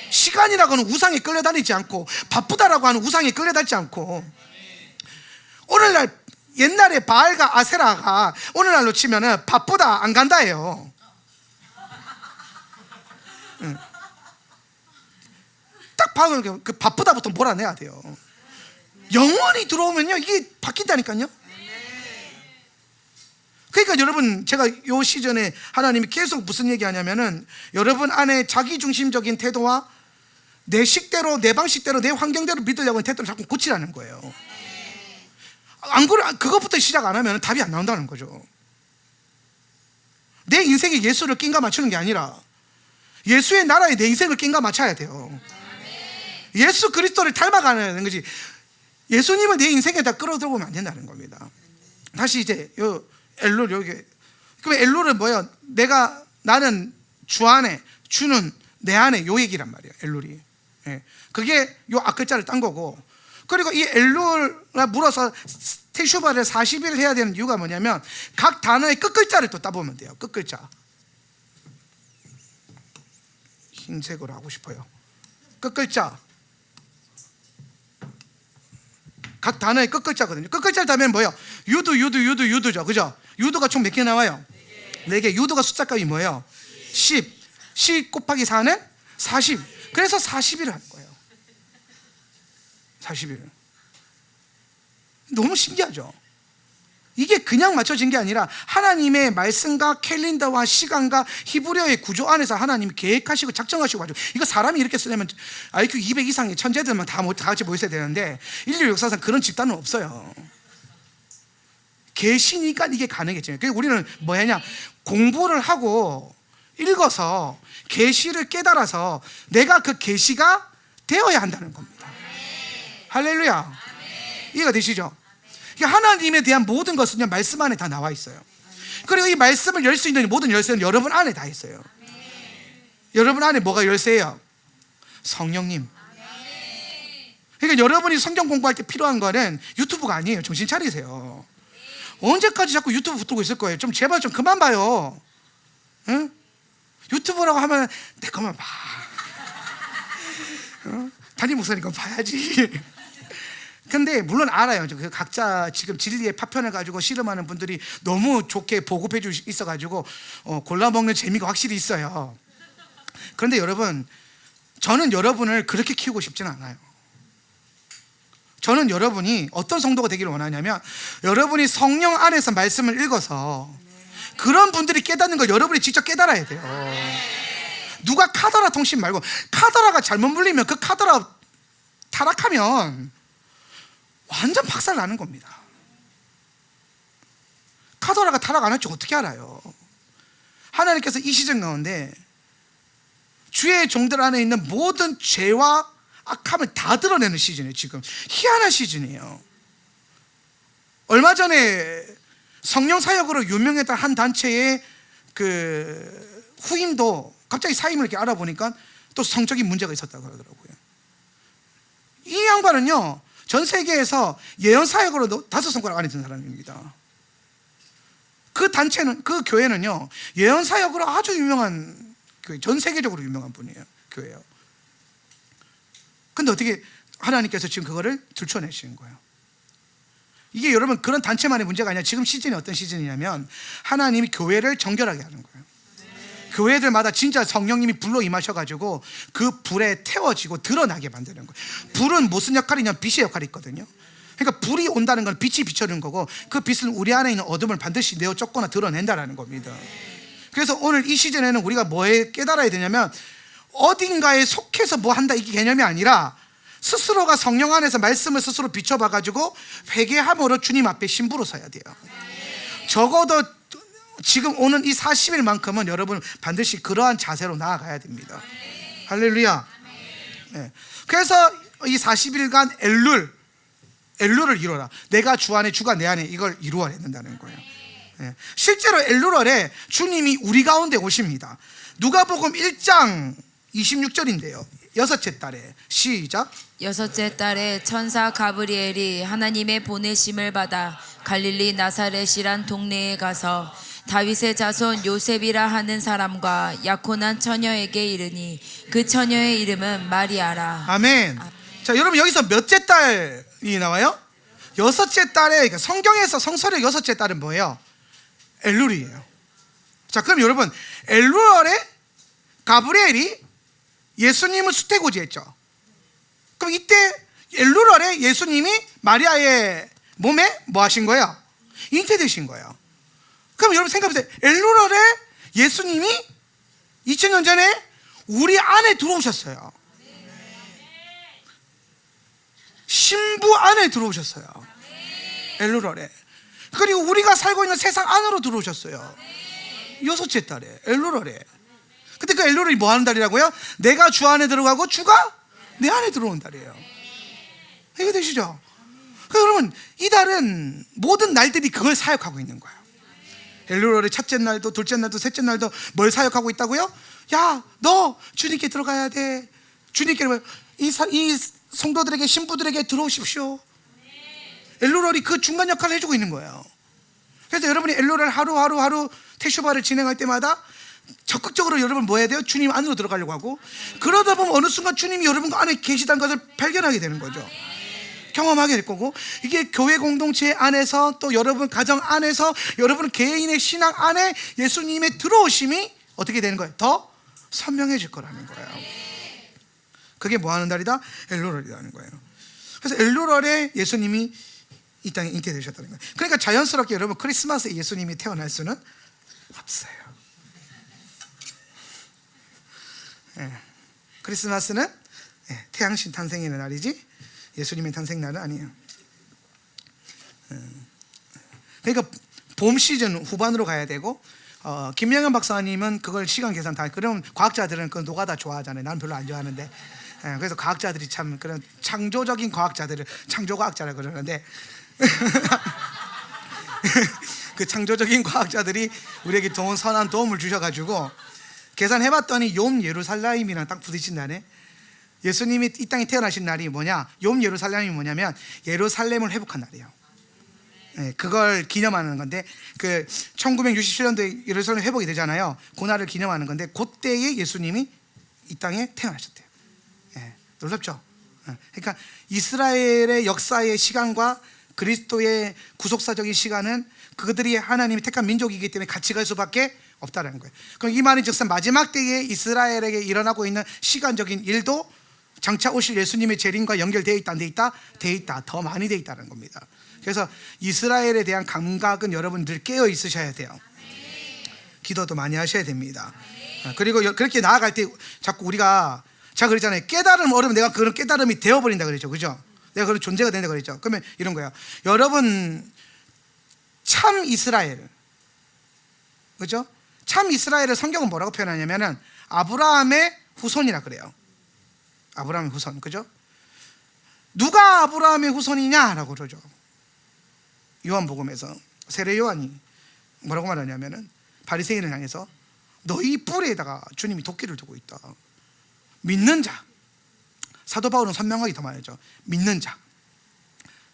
시간이라고는 우상에 끌려다니지 않고 바쁘다라고 하는 우상에 끌려다니지 않고, 오늘날 옛날에 바알과 아세라가 오늘날로 치면은 바쁘다 안 간다예요. 딱 봐도 그 바쁘다부터 몰아내야 돼요. 영원히 들어오면요 이게 바뀐다니까요. 그러니까 여러분, 제가 요 시즌에 하나님이 계속 무슨 얘기하냐면은 여러분 안에 자기중심적인 태도와 내 식대로, 내 방식대로, 내 환경대로 믿으려고 하는 태도를 자꾸 고치라는 거예요. 안 그래, 그것부터 시작 안 하면 답이 안 나온다는 거죠. 내 인생에 예수를 낀가 맞추는 게 아니라 예수의 나라에 내 인생을 낀가 맞춰야 돼요. 예수 그리스도를 닮아가는 거지, 예수님을 내 인생에다 끌어들고 오면 안 된다는 겁니다. 다시 이제 요 엘룰, 여기 그럼 엘룰은 뭐야? 나는 주 안에, 주는 내 안에, 요 얘기란 말이에요. 엘룰이. 예. 그게 요 앞글자를 딴 거고, 그리고 이 엘룰을 물어서 테슈바를 40일 해야 되는 이유가 뭐냐면 각 단어의 끝글자를 또 따보면 돼요. 끝글자. 흰색으로 하고 싶어요. 끝글자. 각 단어의 끝글자거든요. 끝글자를 따면 뭐예요? 유두죠. 그죠? 유두가 총 몇 개 나와요? 4개. 유두가 숫자값이 뭐예요? 10. 10 곱하기 4는 40. 그래서 40일을 하는 거예요. 40일. 너무 신기하죠? 이게 그냥 맞춰진 게 아니라 하나님의 말씀과 캘린더와 시간과 히브리어의 구조 안에서 하나님이 계획하시고 작정하시고 가지고, 이거 사람이 이렇게 쓰려면 IQ 200 이상의 천재들만 다 같이 모여 있어야 되는데 인류 역사상 그런 집단은 없어요. 계시니까 이게 가능했죠. 그래서 우리는 뭐 했냐? 공부를 하고 읽어서 계시를 깨달아서 내가 그 계시가 되어야 한다는 겁니다. 할렐루야. 이해가 되시죠? 하나님에 대한 모든 것은 말씀 안에 다 나와 있어요. 그리고 이 말씀을 열 수 있는 모든 열쇠는 여러분 안에 다 있어요. 여러분 안에 뭐가 열쇠예요? 성령님. 그러니까 여러분이 성경 공부할 때 필요한 거는 유튜브가 아니에요. 정신 차리세요. 언제까지 자꾸 유튜브 붙들고 있을 거예요? 좀 제발 좀 그만 봐요. 응? 유튜브라고 하면 내 것만 봐. 담임 목사니까 봐야지. 근데 물론 알아요. 그 각자 지금 진리의 파편을 가지고 씨름하는 분들이 너무 좋게 보급해 주고 있어가지고 골라 먹는 재미가 확실히 있어요. 그런데 여러분, 저는 여러분을 그렇게 키우고 싶지는 않아요. 저는 여러분이 어떤 성도가 되기를 원하냐면 여러분이 성령 안에서 말씀을 읽어서 그런 분들이 깨닫는 걸 여러분이 직접 깨달아야 돼요. 누가 카더라 통신 말고, 카더라가 잘못 물리면 그 카더라 타락하면 완전 박살 나는 겁니다. 카더라가 타락 안 할지 어떻게 알아요? 하나님께서 이 시즌 가운데 주의 종들 안에 있는 모든 죄와 악함을 다 드러내는 시즌이에요. 지금 희한한 시즌이에요. 얼마 전에 성령 사역으로 유명했던 한 단체의 그 후임도 갑자기 사임을 이렇게 알아보니까 또 성적인 문제가 있었다고 그러더라고요. 이 양반은요, 전 세계에서 예언 사역으로 5손가락 안에 든 사람입니다. 그 단체는, 그 교회는요, 예언 사역으로 아주 유명한 교회, 전 세계적으로 유명한 분이에요. 교회예요. 근데 어떻게 하나님께서 지금 그거를 들춰내시는 거예요? 이게 여러분 그런 단체만의 문제가 아니라 지금 시즌이 어떤 시즌이냐면 하나님이 교회를 정결하게 하는 거예요. 교회들마다 진짜 성령님이 불로 임하셔가지고 그 불에 태워지고 드러나게 만드는 거예요. 불은 무슨 역할이냐면 빛의 역할이 있거든요. 그러니까 불이 온다는 건 빛이 비춰주는 거고, 그 빛은 우리 안에 있는 어둠을 반드시 내어 쫓거나 드러낸다라는 겁니다. 그래서 오늘 이 시즌에는 우리가 뭐에 깨달아야 되냐면 어딘가에 속해서 뭐 한다 이게 개념이 아니라 스스로가 성령 안에서 말씀을 스스로 비춰봐가지고 회개함으로 주님 앞에 신부로 서야 돼요. 적어도 지금 오는 이 40일만큼은 여러분 반드시 그러한 자세로 나아가야 됩니다. 할렐루야. 네. 그래서 이 40일간 엘룰을 이루어라. 내가 주 안에, 주가 내 안에, 이걸 이루어야 된다는 거예요. 네. 실제로 엘룰월에 주님이 우리 가운데 오십니다. 누가복음 1장 26절인데요. 6째 달에 시작. 6째 달에 천사 가브리엘이 하나님의 보내심을 받아 갈릴리 나사렛이란 동네에 가서 다윗의 자손 요셉이라 하는 사람과 약혼한 처녀에게 이르니 그 처녀의 이름은 마리아라. 아멘. 자, 여러분 여기서 몇째 달이 나와요? 6째 달에, 그러니까 성경에서 성서의 6째 달은 뭐예요? 엘룰이에요. 자, 그럼 여러분 엘룰월에 가브리엘이 예수님을 수태고지했죠. 그럼 이때 엘룰월에 예수님이 마리아의 몸에 뭐 하신 거예요? 잉태되신 거예요. 그럼 여러분 생각해보세요. 엘로랄에 예수님이 2000년 전에 우리 안에 들어오셨어요. 신부 안에 들어오셨어요. 엘로랄에. 그리고 우리가 살고 있는 세상 안으로 들어오셨어요. 여섯째 달에 엘로랄에. 근데 그 엘로랄이 뭐 하는 달이라고요? 내가 주 안에 들어가고 주가 내 안에 들어온 달이에요. 이해되시죠? 그러면 이 달은 모든 날들이 그걸 사역하고 있는 거예요. 엘로랄의 첫째 날도 둘째 날도 셋째 날도 뭘 사역하고 있다고요? 야, 너 주님께 들어가야 돼. 주님께 이 성도들에게 신부들에게 들어오십시오. 엘로랄이 그 중간 역할을 해주고 있는 거예요. 그래서 여러분이 엘로랄 하루 테슈바를 진행할 때마다 적극적으로 여러분 뭐 해야 돼요? 주님 안으로 들어가려고 하고, 그러다 보면 어느 순간 주님이 여러분 안에 계시다는 것을 발견하게 되는 거죠. 경험하게 될 거고, 이게 교회 공동체 안에서 또 여러분 가정 안에서 여러분 개인의 신앙 안에 예수님의 들어오심이 어떻게 되는 거예요? 더 선명해질 거라는 거예요. 그게 뭐 하는 달이다? 엘로랄이라는 거예요. 그래서 엘로랄에 예수님이 이 땅에 잉태되셨다는 거예요. 그러니까 자연스럽게 여러분 크리스마스에 예수님이 태어날 수는 없어요. 크리스마스는 태양신 탄생의 날이지 예수님의 탄생 날은 아니에요. 그러니까 봄 시즌 후반으로 가야 되고, 김영현 박사님은 그걸 시간 계산 다. 그럼 과학자들은 그 노가다 좋아하잖아요. 나는 별로 안 좋아하는데. 그래서 과학자들이 참 그런 창조적인 과학자들을 창조과학자라고 그러는데 그 창조적인 과학자들이 우리에게 선한 도움을 주셔가지고 계산해봤더니 욤 예루살렘이랑 딱 부딪힌다네. 예수님이 이 땅에 태어나신 날이 뭐냐? 욤 예루살렘이 뭐냐면 예루살렘을 회복한 날이에요. 그걸 기념하는 건데, 그 1967년도에 예루살렘 회복이 되잖아요. 그날을 기념하는 건데, 그때에 예수님이 이 땅에 태어나셨대요. 놀랍죠? 그러니까 이스라엘의 역사의 시간과 그리스도의 구속사적인 시간은 그들이 하나님이 택한 민족이기 때문에 같이 갈 수밖에 없다는 거예요. 그럼 이 말은 즉슨 마지막 때에 이스라엘에게 일어나고 있는 시간적인 일도 장차 오실 예수님의 재림과 연결되어 있다, 안 돼 있다? 돼 있다. 더 많이 돼 있다는 겁니다. 그래서 이스라엘에 대한 감각은 여러분들 깨어 있으셔야 돼요. 기도도 많이 하셔야 됩니다. 그리고 그렇게 나아갈 때 자꾸 우리가 제가 그랬잖아요. 깨달음 얻으면 내가 그런 깨달음이 되어버린다 그랬죠. 그죠? 내가 그런 존재가 된다 그랬죠. 그러면 이런 거예요. 여러분 참 이스라엘, 그죠? 참 이스라엘을 성경은 뭐라고 표현하냐면은 아브라함의 후손이라 그래요. 아브라함의 후손, 그죠? 누가 아브라함의 후손이냐라고 그러죠. 요한복음에서 세례 요한이 뭐라고 말하냐면은 바리새인을 향해서 너희 뿔에다가 주님이 도끼를 두고 있다. 믿는 자. 사도 바울은 선명하게 더 말하죠. 믿는 자.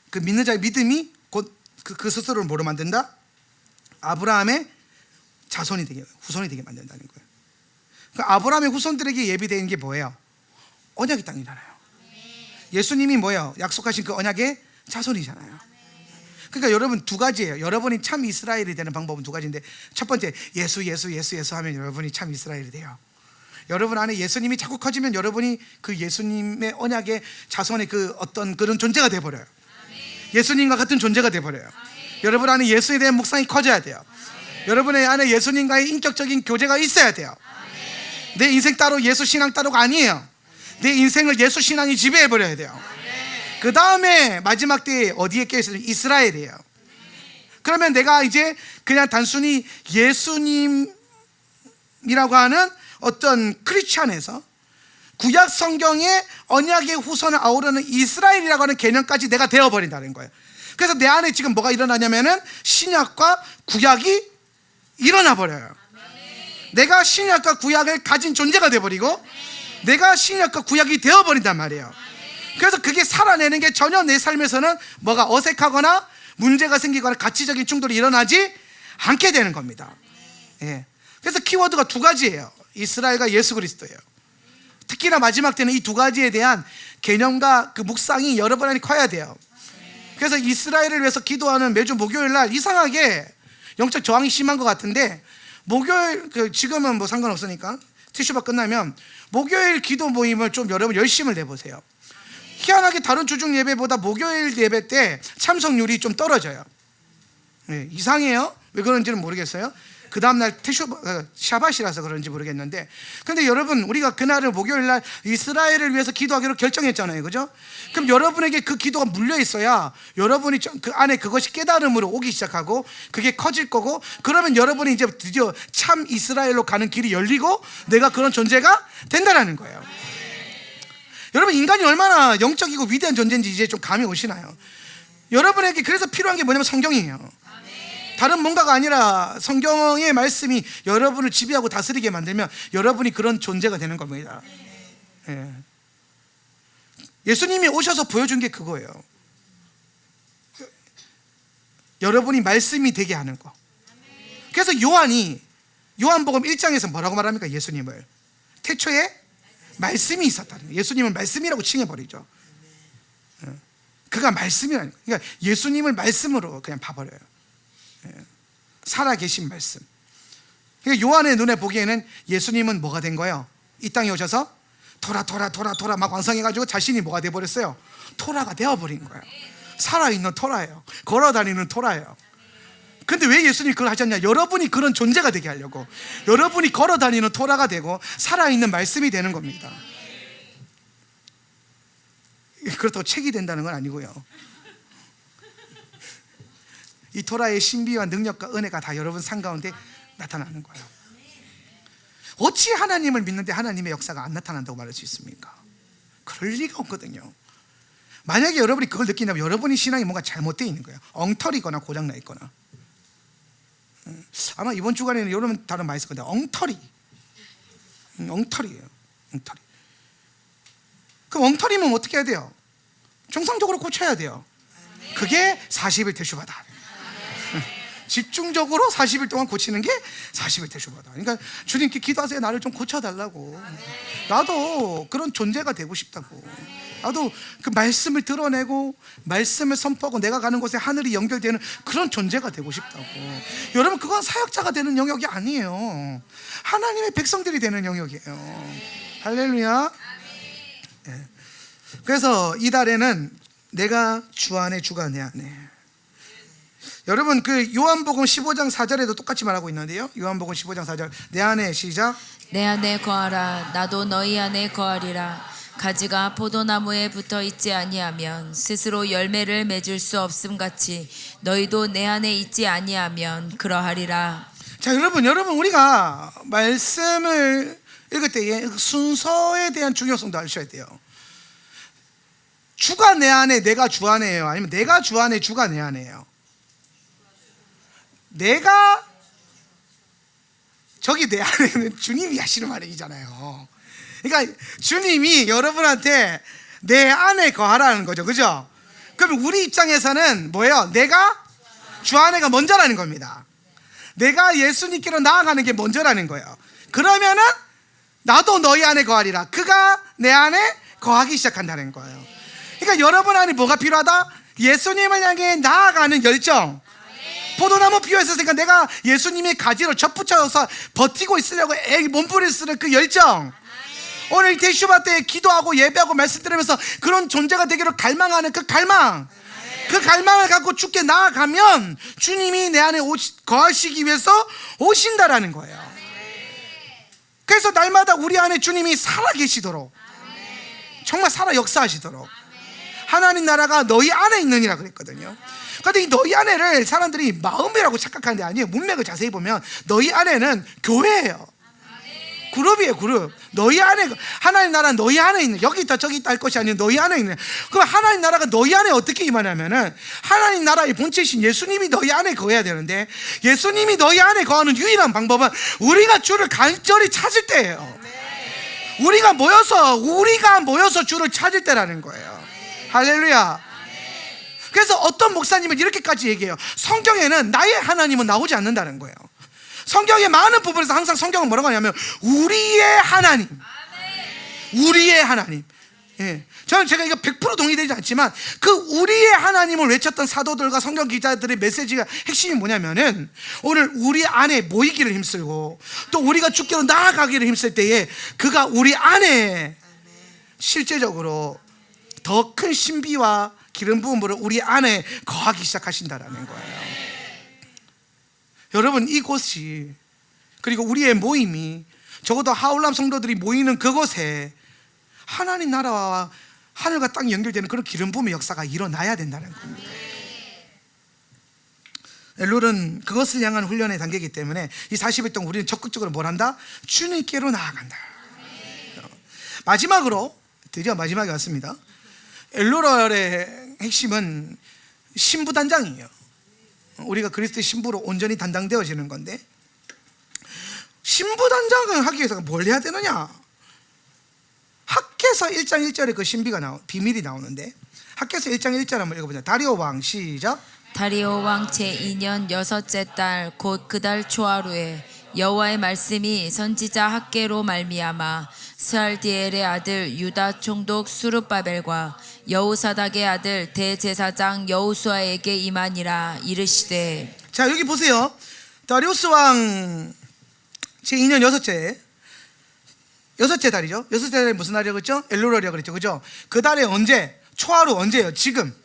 그 믿는 자의 믿음이 곧 그 스스로를 뭐로 만든다? 아브라함의 자손이 되게, 후손이 되게 만든다는 거예요. 그 아브라함의 후손들에게 예비되는 게 뭐예요? 언약의 땅이잖아요. 예수님이 뭐예요? 약속하신 그 언약의 자손이잖아요. 그러니까 여러분 두 가지예요. 여러분이 참 이스라엘이 되는 방법은 두 가지인데, 첫 번째 예수 하면 여러분이 참 이스라엘이 돼요. 여러분 안에 예수님이 자꾸 커지면 여러분이 그 예수님의 언약의 자손의 그 어떤 그런 존재가 돼버려요. 예수님과 같은 존재가 돼버려요. 여러분 안에 예수에 대한 묵상이 커져야 돼요. 여러분의 안에 예수님과의 인격적인 교제가 있어야 돼요. 내 인생 따로 예수 신앙 따로가 아니에요. 내 인생을 예수 신앙이 지배해버려야 돼요. 그 다음에 마지막 때에 어디에 깨어있으면 이스라엘이에요. 그러면 내가 이제 그냥 단순히 예수님이라고 하는 어떤 크리스찬에서 구약 성경의 언약의 후손을 아우르는 이스라엘이라고 하는 개념까지 내가 되어버린다는 거예요. 그래서 내 안에 지금 뭐가 일어나냐면은 신약과 구약이 일어나 버려요. 내가 신약과 구약을 가진 존재가 되어버리고 내가 신약과 구약이 되어버린단 말이에요. 그래서 그게 살아내는 게 전혀 내 삶에서는 뭐가 어색하거나 문제가 생기거나 가치적인 충돌이 일어나지 않게 되는 겁니다. 그래서 키워드가 두 가지예요. 이스라엘과 예수 그리스도예요. 특히나 마지막 때는 이 두 가지에 대한 개념과 그 묵상이 여러분 안에 커야 돼요. 그래서 이스라엘을 위해서 기도하는 매주 목요일 날 이상하게 영적 저항이 심한 것 같은데, 목요일 지금은 뭐 상관없으니까 티슈바 끝나면 목요일 기도 모임을 좀 여러분 열심을 내보세요. 희한하게 다른 주중 예배보다 목요일 예배 때 참석률이 좀 떨어져요. 이상해요. 왜 그런지는 모르겠어요. 그 다음날 샤밧이라서 그런지 모르겠는데, 근데 여러분, 우리가 그날을 목요일날 이스라엘을 위해서 기도하기로 결정했잖아요, 그죠? 그럼 여러분에게 그 기도가 물려 있어야 여러분이 그 안에 그것이 깨달음으로 오기 시작하고 그게 커질 거고, 그러면 여러분이 이제 드디어 참 이스라엘로 가는 길이 열리고 내가 그런 존재가 된다는 거예요. 여러분, 인간이 얼마나 영적이고 위대한 존재인지 이제 좀 감이 오시나요? 여러분에게 그래서 필요한 게 뭐냐면 성경이에요. 다른 뭔가가 아니라 성경의 말씀이 여러분을 지배하고 다스리게 만들면 여러분이 그런 존재가 되는 겁니다. 예. 예수님이 오셔서 보여준 게 그거예요. 여러분이 말씀이 되게 하는 거. 그래서 요한복음 1장에서 뭐라고 말합니까? 예수님을 태초에 말씀이 있었다는 거예요. 예수님을 말씀이라고 칭해버리죠. 그가 말씀이라는 거예요. 그러니까 예수님을 말씀으로 그냥 봐버려요. 살아계신 말씀. 그러니까 요한의 눈에 보기에는 예수님은 뭐가 된 거예요? 이 땅에 오셔서 토라 막 완성해가지고 자신이 뭐가 돼버렸어요? 토라가 되어버린 거예요. 살아있는 토라예요. 걸어다니는 토라예요. 근데 왜 예수님이 그걸 하셨냐? 여러분이 그런 존재가 되게 하려고. 여러분이 걸어다니는 토라가 되고 살아있는 말씀이 되는 겁니다. 그렇다고 책이 된다는 건 아니고요. 이 토라의 신비와 능력과 은혜가 다 여러분 삶 가운데 나타나는 거예요. 어찌 하나님을 믿는데 하나님의 역사가 안 나타난다고 말할 수 있습니까? 그럴 리가 없거든요. 만약에 여러분이 그걸 느낀다면 여러분이 신앙이 뭔가 잘못되어 있는 거예요. 엉터리거나 고장나 있거나. 아마 이번 주간에는 여러분 다른 말 있을 건데, 엉터리예요. 엉터리. 그럼 엉터리면 어떻게 해야 돼요? 정상적으로 고쳐야 돼요. 그게 40일 대슈바다. 집중적으로 40일 동안 고치는 게 40일 대슈바다. 그러니까 주님께 기도하세요. 나를 좀 고쳐달라고. 나도 그런 존재가 되고 싶다고. 나도 그 말씀을 드러내고 말씀을 선포하고 내가 가는 곳에 하늘이 연결되는 그런 존재가 되고 싶다고. 여러분, 그건 사역자가 되는 영역이 아니에요. 하나님의 백성들이 되는 영역이에요. 할렐루야. 네. 그래서 이달에는 내가 주 안에 주가 내 안에. 여러분, 그 요한복음 15장 4절에도 똑같이 말하고 있는데요. 요한복음 15장 4절, 내 안에, 시작. 내 안에 거하라. 나도 너희 안에 거하리라. 가지가 포도나무에 붙어 있지 아니하면 스스로 열매를 맺을 수 없음 같이 너희도 내 안에 있지 아니하면 그러하리라. 자, 여러분 우리가 말씀을 읽을 때에 순서에 대한 중요성도 아셔야 돼요. 주가 내 안에, 내가 주 안에요? 아니면 내가 주 안에, 주가 내 안에요? 내가 저기 내 안에는 주님이 하시는 말이잖아요. 그러니까 주님이 여러분한테 내 안에 거하라는 거죠, 그죠? 그럼 우리 입장에서는 뭐예요? 내가 주 안에가 먼저라는 겁니다. 내가 예수님께로 나아가는 게 먼저라는 거예요. 그러면은 나도 너희 안에 거하리라. 그가 내 안에 거하기 시작한다는 거예요. 그러니까 여러분 안에 뭐가 필요하다? 예수님을 향해 나아가는 열정. 포도나무 피어 있었으니까 내가 예수님의 가지로 접붙여서 버티고 있으려고 몸부림을 쓰는 그 열정. 오늘 대슈바 때 기도하고 예배하고 말씀 들으면서 그런 존재가 되기를 갈망하는 그 갈망. 그 갈망을 갖고 주께 나아가면 주님이 내 안에 거하시기 위해서 오신다라는 거예요. 그래서 날마다 우리 안에 주님이 살아계시도록, 정말 살아 역사하시도록, 하나님 나라가 너희 안에 있느니라 그랬거든요. 그런데 이 너희 안에를 사람들이 마음이라고 착각하는 게 아니에요. 문맥을 자세히 보면 너희 안에는 교회예요. 그룹이에요, 그룹. 너희 안에, 하나님 나라 너희 안에 있는, 여기 있다 저기 있다 할 것이 아니라 너희 안에 있는. 그럼 하나님 나라가 너희 안에 어떻게 임하냐면은 하나님 나라의 본체이신 예수님이 너희 안에 거해야 되는데, 예수님이 너희 안에 거하는 유일한 방법은 우리가 주를 간절히 찾을 때예요. 우리가 모여서 주를 찾을 때라는 거예요. 할렐루야. 그래서 어떤 목사님은 이렇게까지 얘기해요. 성경에는 나의 하나님은 나오지 않는다는 거예요. 성경의 많은 부분에서 항상 성경은 뭐라고 하냐면 우리의 하나님. 우리의 하나님. 예. 저는 제가 이거 100% 동의되지 않지만 그 우리의 하나님을 외쳤던 사도들과 성경 기자들의 메시지가 핵심이 뭐냐면은 오늘 우리 안에 모이기를 힘쓰고 또 우리가 주께로 나아가기를 힘쓸 때에 그가 우리 안에 실제적으로 더 큰 신비와 기름 부음으로 우리 안에 거하기 시작하신다라는 거예요. 여러분, 이곳이, 그리고 우리의 모임이, 적어도 하울람 성도들이 모이는 그곳에 하나님 나라와 하늘과 땅이 연결되는 그런 기름 부음의 역사가 일어나야 된다는 겁니다. 엘룰은 그것을 향한 훈련의 단계이기 때문에 이 40일 동안 우리는 적극적으로 뭘 한다? 주님께로 나아간다. 마지막으로, 드디어 마지막에 왔습니다. 엘룰의 핵심은 신부단장이에요. 우리가 그리스도의 신부로 온전히 단장되어지는 건데, 신부단장을 하기 위해서 뭘 해야 되느냐? 학개서 1장 1절에 그 비밀이 나오는데, 학개서 1장 1절 한번 읽어보자. 다리오 왕, 시작. 다리오 왕 제2년 여섯째 달 곧 그 달 초하루에 여호와의 말씀이 선지자 학개로 말미암아 스알디엘의 아들 유다 총독 수룹바벨과 여호사닥의 아들 대제사장 여호수아에게 임하니라. 이르시되, 자, 여기 보세요. 다리우스 왕 제2년 여섯째 달이죠. 여섯째 달이 무슨 날이라고 그랬죠? 엘룰월이라고 그랬죠. 그죠? 그 달에 언제? 초하루 언제예요? 지금.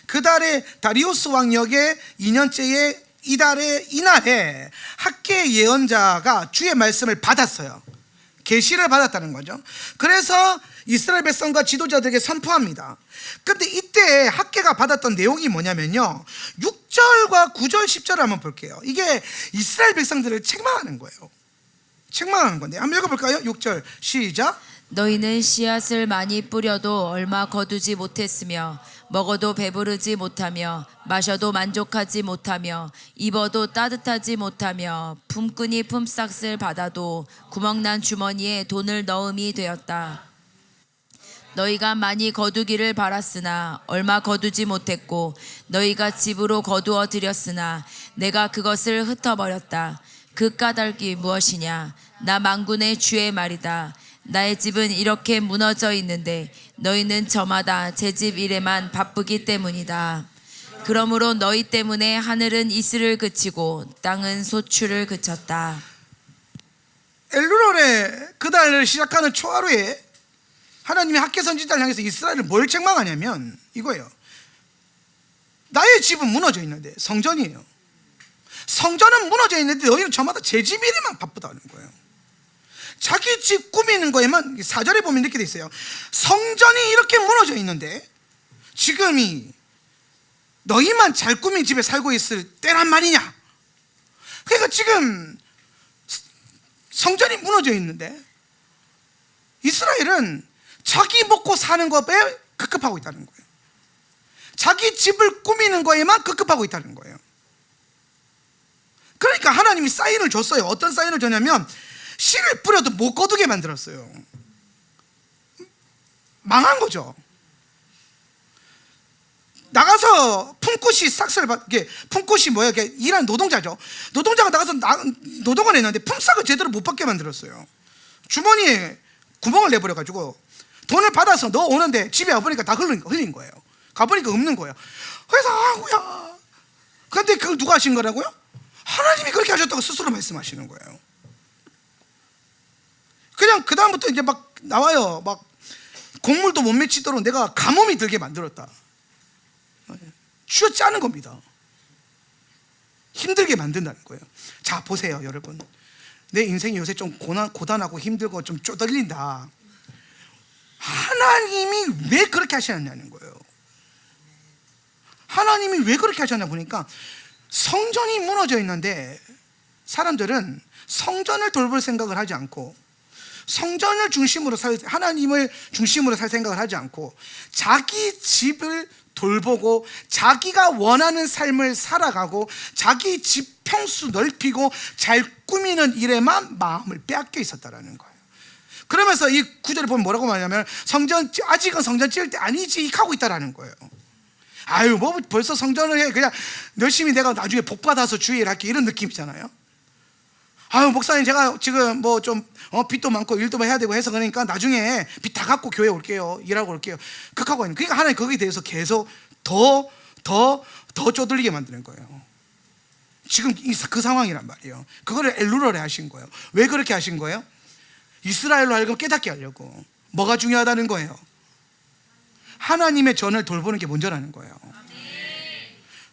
그 달에 다리우스 왕역의 2년째의 이날에 학개 예언자가 주의 말씀을 받았어요. 계시를 받았다는 거죠. 그래서 이스라엘 백성과 지도자들에게 선포합니다. 근데 이때 학개가 받았던 내용이 뭐냐면요, 6절과 9절 10절을 한번 볼게요. 이게 이스라엘 백성들을 책망하는 거예요. 책망하는 건데 한번 읽어볼까요? 6절 시작. 너희는 씨앗을 많이 뿌려도 얼마 거두지 못했으며 먹어도 배부르지 못하며 마셔도 만족하지 못하며 입어도 따뜻하지 못하며 품꾼이 품삯을 받아도 구멍난 주머니에 돈을 넣음이 되었다. 너희가 많이 거두기를 바랐으나 얼마 거두지 못했고 너희가 집으로 거두어 들였으나 내가 그것을 흩어버렸다. 그 까닭이 무엇이냐? 나 만군의 주의 말이다. 나의 집은 이렇게 무너져 있는데 너희는 저마다 제 집 일에만 바쁘기 때문이다. 그러므로 너희 때문에 하늘은 이슬을 그치고 땅은 소출을 그쳤다. 엘룰월의 그 달을 시작하는 초하루에 하나님이 학개 선지자를 향해서 이스라엘을 뭘 책망하냐면 이거예요. 나의 집은 무너져 있는데, 성전이에요. 성전은 무너져 있는데 너희는 저마다 제 집 일에만 바쁘다는 거예요. 자기 집 꾸미는 거에만, 4절에 보면 이렇게 돼 있어요. 성전이 이렇게 무너져 있는데 지금이 너희만 잘 꾸민 집에 살고 있을 때란 말이냐? 그러니까 지금 성전이 무너져 있는데 이스라엘은 자기 먹고 사는 것에 급급하고 있다는 거예요. 자기 집을 꾸미는 거에만 급급하고 있다는 거예요. 그러니까 하나님이 사인을 줬어요. 어떤 사인을 줬냐면 씨를 뿌려도 못 거두게 만들었어요. 망한 거죠. 나가서 품꾼이 싹스를 품꾼이 뭐예요? 일하는 노동자죠. 노동자가 나가서 노동을 했는데 품삯을 제대로 못 받게 만들었어요. 주머니에 구멍을 내버려가지고 돈을 받아서 너 오는데 집에 와보니까 다 흘린 거예요. 가보니까 없는 거예요. 그래서 아구야. 그런데 그걸 누가 하신 거라고요? 하나님이 그렇게 하셨다고 스스로 말씀하시는 거예요. 그냥 그 다음부터 이제 막 나와요. 막 곡물도 못 맺히도록 내가 가뭄이 들게 만들었다. 쥐어짜는 겁니다. 힘들게 만든다는 거예요. 자, 보세요, 여러분. 내 인생이 요새 좀 고단하고 힘들고 좀 쪼들린다. 하나님이 왜 그렇게 하셨냐는 거예요. 하나님이 왜 그렇게 하셨나 보니까 성전이 무너져 있는데 사람들은 성전을 돌볼 생각을 하지 않고 성전을 중심으로 하나님을 중심으로 살 생각을 하지 않고 자기 집을 돌보고 자기가 원하는 삶을 살아가고 자기 집 평수 넓히고 잘 꾸미는 일에만 마음을 빼앗겨 있었다라는 거예요. 그러면서 이 구절을 보면 뭐라고 말하냐면 아직은 성전 지을 때 아니지 하고 있다라는 거예요. 아유, 뭐 벌써 성전을 해. 그냥 열심히 내가 나중에 복 받아서 주일 할게, 이런 느낌이잖아요. 아유, 목사님 제가 지금 뭐 좀 빚도 많고 일도 해야 되고 해서 그러니까 나중에 빚 다 갚고 교회 올게요, 일하고 올게요, 극하고 있는. 그러니까 하나님 거기에 대해서 계속 더 쪼들리게 만드는 거예요. 지금 그 상황이란 말이에요. 그거를 엘룰월에 하신 거예요. 왜 그렇게 하신 거예요? 이스라엘로 하여금 깨닫게 하려고. 뭐가 중요하다는 거예요? 하나님의 전을 돌보는 게 먼저라는 거예요.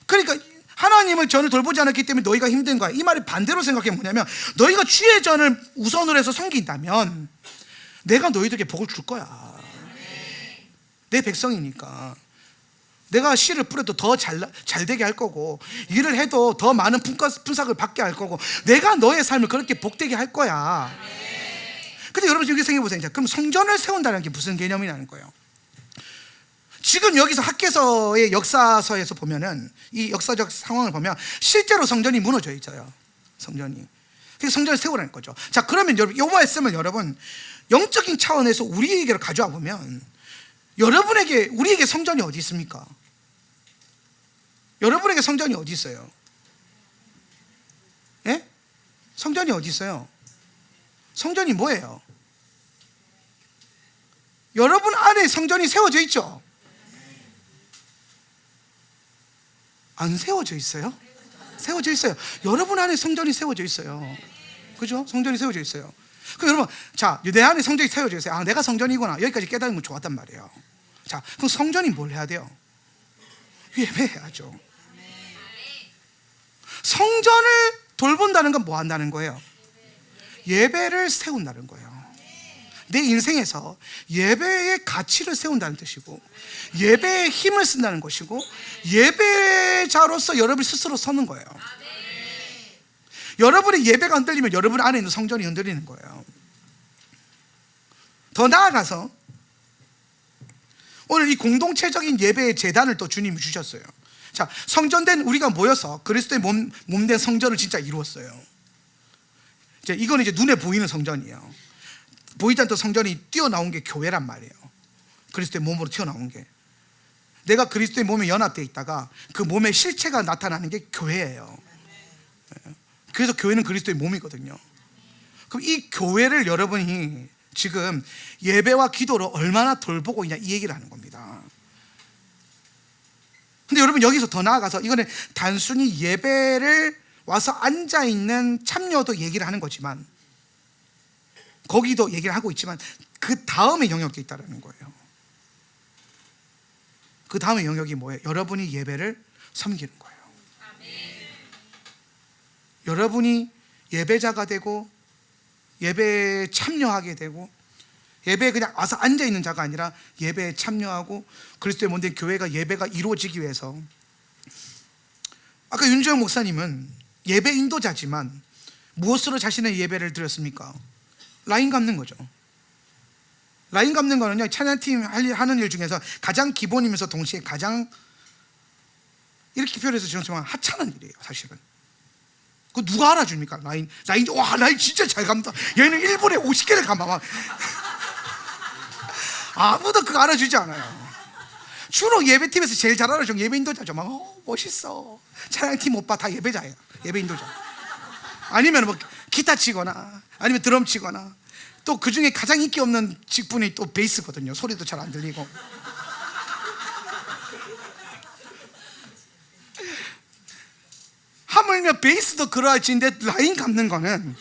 그러니까 하나님을 전을 돌보지 않았기 때문에 너희가 힘든 거야. 이 말이 반대로 생각해. 뭐냐면 너희가 주의 전을 우선으로 해서 섬긴다면 내가 너희들에게 복을 줄 거야. 내 백성이니까. 내가 씨를 뿌려도 더 잘 되게 할 거고, 일을 해도 더 많은 품삯을 받게 할 거고, 내가 너의 삶을 그렇게 복되게 할 거야. 근데 여러분 여기 생각해 보세요. 그럼 성전을 세운다는 게 무슨 개념이냐는 거예요. 지금 여기서 학개서의 역사서에서 보면은, 이 역사적 상황을 보면 실제로 성전이 무너져 있어요. 성전이. 그래서 성전을 세우라는 거죠. 자, 그러면 여러분 이 말씀을 여러분 영적인 차원에서 우리에게로 가져와 보면, 우리에게 성전이 어디 있습니까? 여러분에게 성전이 어디 있어요? 예? 성전이 어디 있어요? 성전이 뭐예요? 여러분 안에 성전이 세워져 있죠? 안 세워져 있어요? 세워져 있어요. 여러분 안에 성전이 세워져 있어요. 그죠? 성전이 세워져 있어요. 그럼 여러분, 자, 내 안에 성전이 세워져 있어요. 아, 내가 성전이구나. 여기까지 깨달으면 좋았단 말이에요. 자, 그럼 성전이 뭘 해야 돼요? 예배해야죠. 성전을 돌본다는 건 뭐 한다는 거예요? 예배를 세운다는 거예요. 내 인생에서 예배의 가치를 세운다는 뜻이고, 예배의 힘을 쓴다는 것이고, 예배자로서 여러분 스스로 서는 거예요. 여러분의 예배가 흔들리면 여러분 안에 있는 성전이 흔들리는 거예요. 더 나아가서 오늘 이 공동체적인 예배의 제단을 또 주님이 주셨어요. 자, 성전된 우리가 모여서 그리스도의 몸된 성전을 진짜 이루었어요. 이건 이제 눈에 보이는 성전이에요. 보이지 않던 성전이 튀어나온 게 교회란 말이에요. 그리스도의 몸으로 튀어나온 게. 내가 그리스도의 몸에 연합되어 있다가 그 몸의 실체가 나타나는 게 교회예요. 그래서 교회는 그리스도의 몸이거든요. 그럼 이 교회를 여러분이 지금 예배와 기도로 얼마나 돌보고 있냐, 이 얘기를 하는 겁니다. 근데 여러분 여기서 더 나아가서, 이거는 단순히 예배를 와서 앉아있는 참여도 얘기를 하는 거지만, 거기도 얘기를 하고 있지만, 그 다음에 영역이 있다는 거예요. 그 다음에 영역이 뭐예요? 여러분이 예배를 섬기는 거예요. 여러분이 예배자가 되고 예배에 참여하게 되고, 예배에 그냥 와서 앉아있는 자가 아니라 예배에 참여하고, 그리스도의 몸된 교회가 예배가 이루어지기 위해서, 아까 윤주영 목사님은 예배 인도자지만 무엇으로 자신의 예배를 드렸습니까? 라인 감는 거죠. 라인 감는 거는요, 찬양팀 하는 일 중에서 가장 기본이면서 동시에 가장, 이렇게 표현해서 정말 하찮은 일이에요. 사실은 그 누가 알아줍니까? 라인, 와, 라인 진짜 잘 감다. 얘는 1분에 50개를 감아. 아무도 그거 알아주지 않아요. 주로 예배팀에서 제일 잘 알아주는 예배 인도자죠. 막 멋있어. 찬양팀 오빠 다 예배자예요. 예배 인도자. 아니면 뭐 기타 치거나 아니면 드럼 치거나, 또 그 중에 가장 인기 없는 직분이 또 베이스거든요. 소리도 잘 안 들리고. 하물며 베이스도 그러할지인데 라인 감는 거는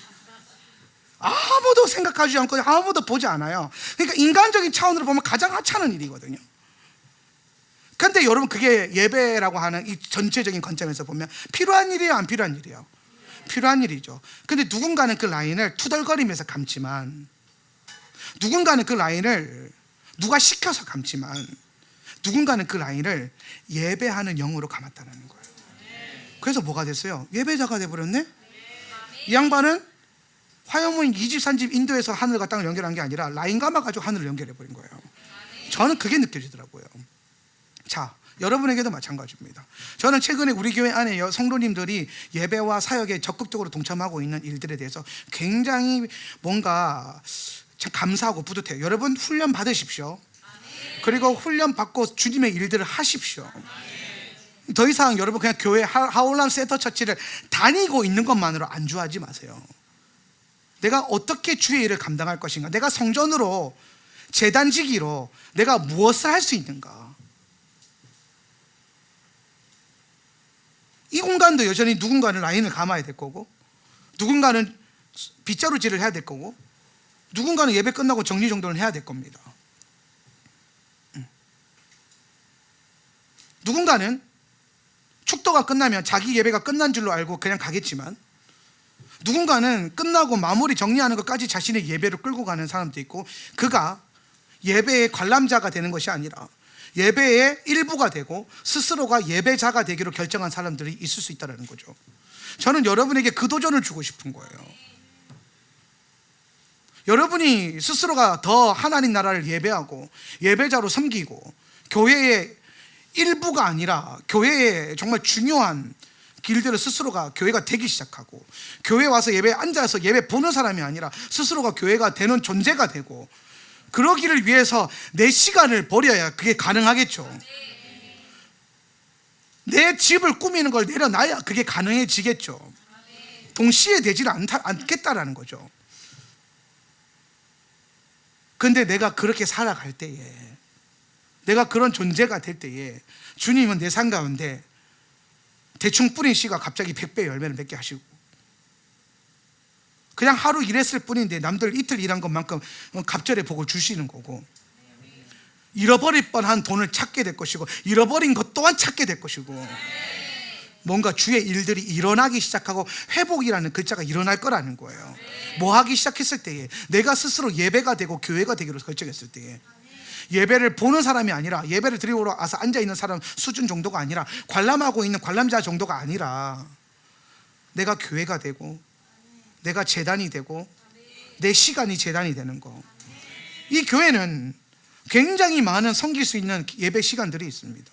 아무도 생각하지 않고 아무도 보지 않아요. 그러니까 인간적인 차원으로 보면 가장 하찮은 일이거든요. 그런데 여러분, 그게 예배라고 하는 이 전체적인 관점에서 보면 필요한 일이에요, 안 필요한 일이에요? 필요한 일이죠. 근데 누군가는 그 라인을 투덜거리면서 감지만, 누군가는 그 라인을 누가 시켜서 감지만, 누군가는 그 라인을 예배하는 영으로 감았다는 거예요. 그래서 뭐가 됐어요? 예배자가 돼버렸네? 이 양반은 화요문 2집 3집 인도에서 하늘과 땅을 연결한 게 아니라 라인 감아가지고 하늘을 연결해버린 거예요. 저는 그게 느껴지더라고요. 자, 여러분에게도 마찬가지입니다. 저는 최근에 우리 교회 안에 성도님들이 예배와 사역에 적극적으로 동참하고 있는 일들에 대해서 굉장히 뭔가 참 감사하고 뿌듯해요. 여러분 훈련 받으십시오. 그리고 훈련 받고 주님의 일들을 하십시오. 더 이상 여러분 그냥 교회 하울람 세터 처치를 다니고 있는 것만으로 안주하지 마세요. 내가 어떻게 주의 일을 감당할 것인가, 내가 성전으로 제단지기로 내가 무엇을 할 수 있는가. 이 공간도 여전히 누군가는 라인을 감아야 될 거고, 누군가는 빗자루질을 해야 될 거고, 누군가는 예배 끝나고 정리정돈을 해야 될 겁니다. 누군가는 축도가 끝나면 자기 예배가 끝난 줄로 알고 그냥 가겠지만, 누군가는 끝나고 마무리 정리하는 것까지 자신의 예배를 끌고 가는 사람도 있고, 그가 예배의 관람자가 되는 것이 아니라 예배의 일부가 되고 스스로가 예배자가 되기로 결정한 사람들이 있을 수 있다는 거죠. 저는 여러분에게 그 도전을 주고 싶은 거예요. 여러분이 스스로가 더 하나님 나라를 예배하고 예배자로 섬기고 교회의 일부가 아니라 교회의 정말 중요한 길들을 스스로가 교회가 되기 시작하고, 교회 와서 예배에 앉아서 예배 보는 사람이 아니라 스스로가 교회가 되는 존재가 되고, 그러기를 위해서 내 시간을 버려야 그게 가능하겠죠. 내 집을 꾸미는 걸 내려놔야 그게 가능해지겠죠. 동시에 되지는 않겠다라는 거죠. 근데 내가 그렇게 살아갈 때에, 내가 그런 존재가 될 때에 주님은 내 삶 가운데 대충 뿌린 씨가 갑자기 100배 열매를 맺게 하시고, 그냥 하루 일했을 뿐인데 남들 이틀 일한 것만큼 갑절의 복을 주시는 거고, 잃어버릴 뻔한 돈을 찾게 될 것이고 잃어버린 것 또한 찾게 될 것이고, 뭔가 주의 일들이 일어나기 시작하고 회복이라는 글자가 일어날 거라는 거예요. 뭐 하기 시작했을 때에, 내가 스스로 예배가 되고 교회가 되기로 결정했을 때에, 예배를 보는 사람이 아니라 예배를 드리러 와서 앉아있는 사람 수준 정도가 아니라 관람하고 있는 관람자 정도가 아니라 내가 교회가 되고 내가 제단이 되고 내 시간이 제단이 되는 거. 이 교회는 굉장히 많은 섬길 수 있는 예배 시간들이 있습니다.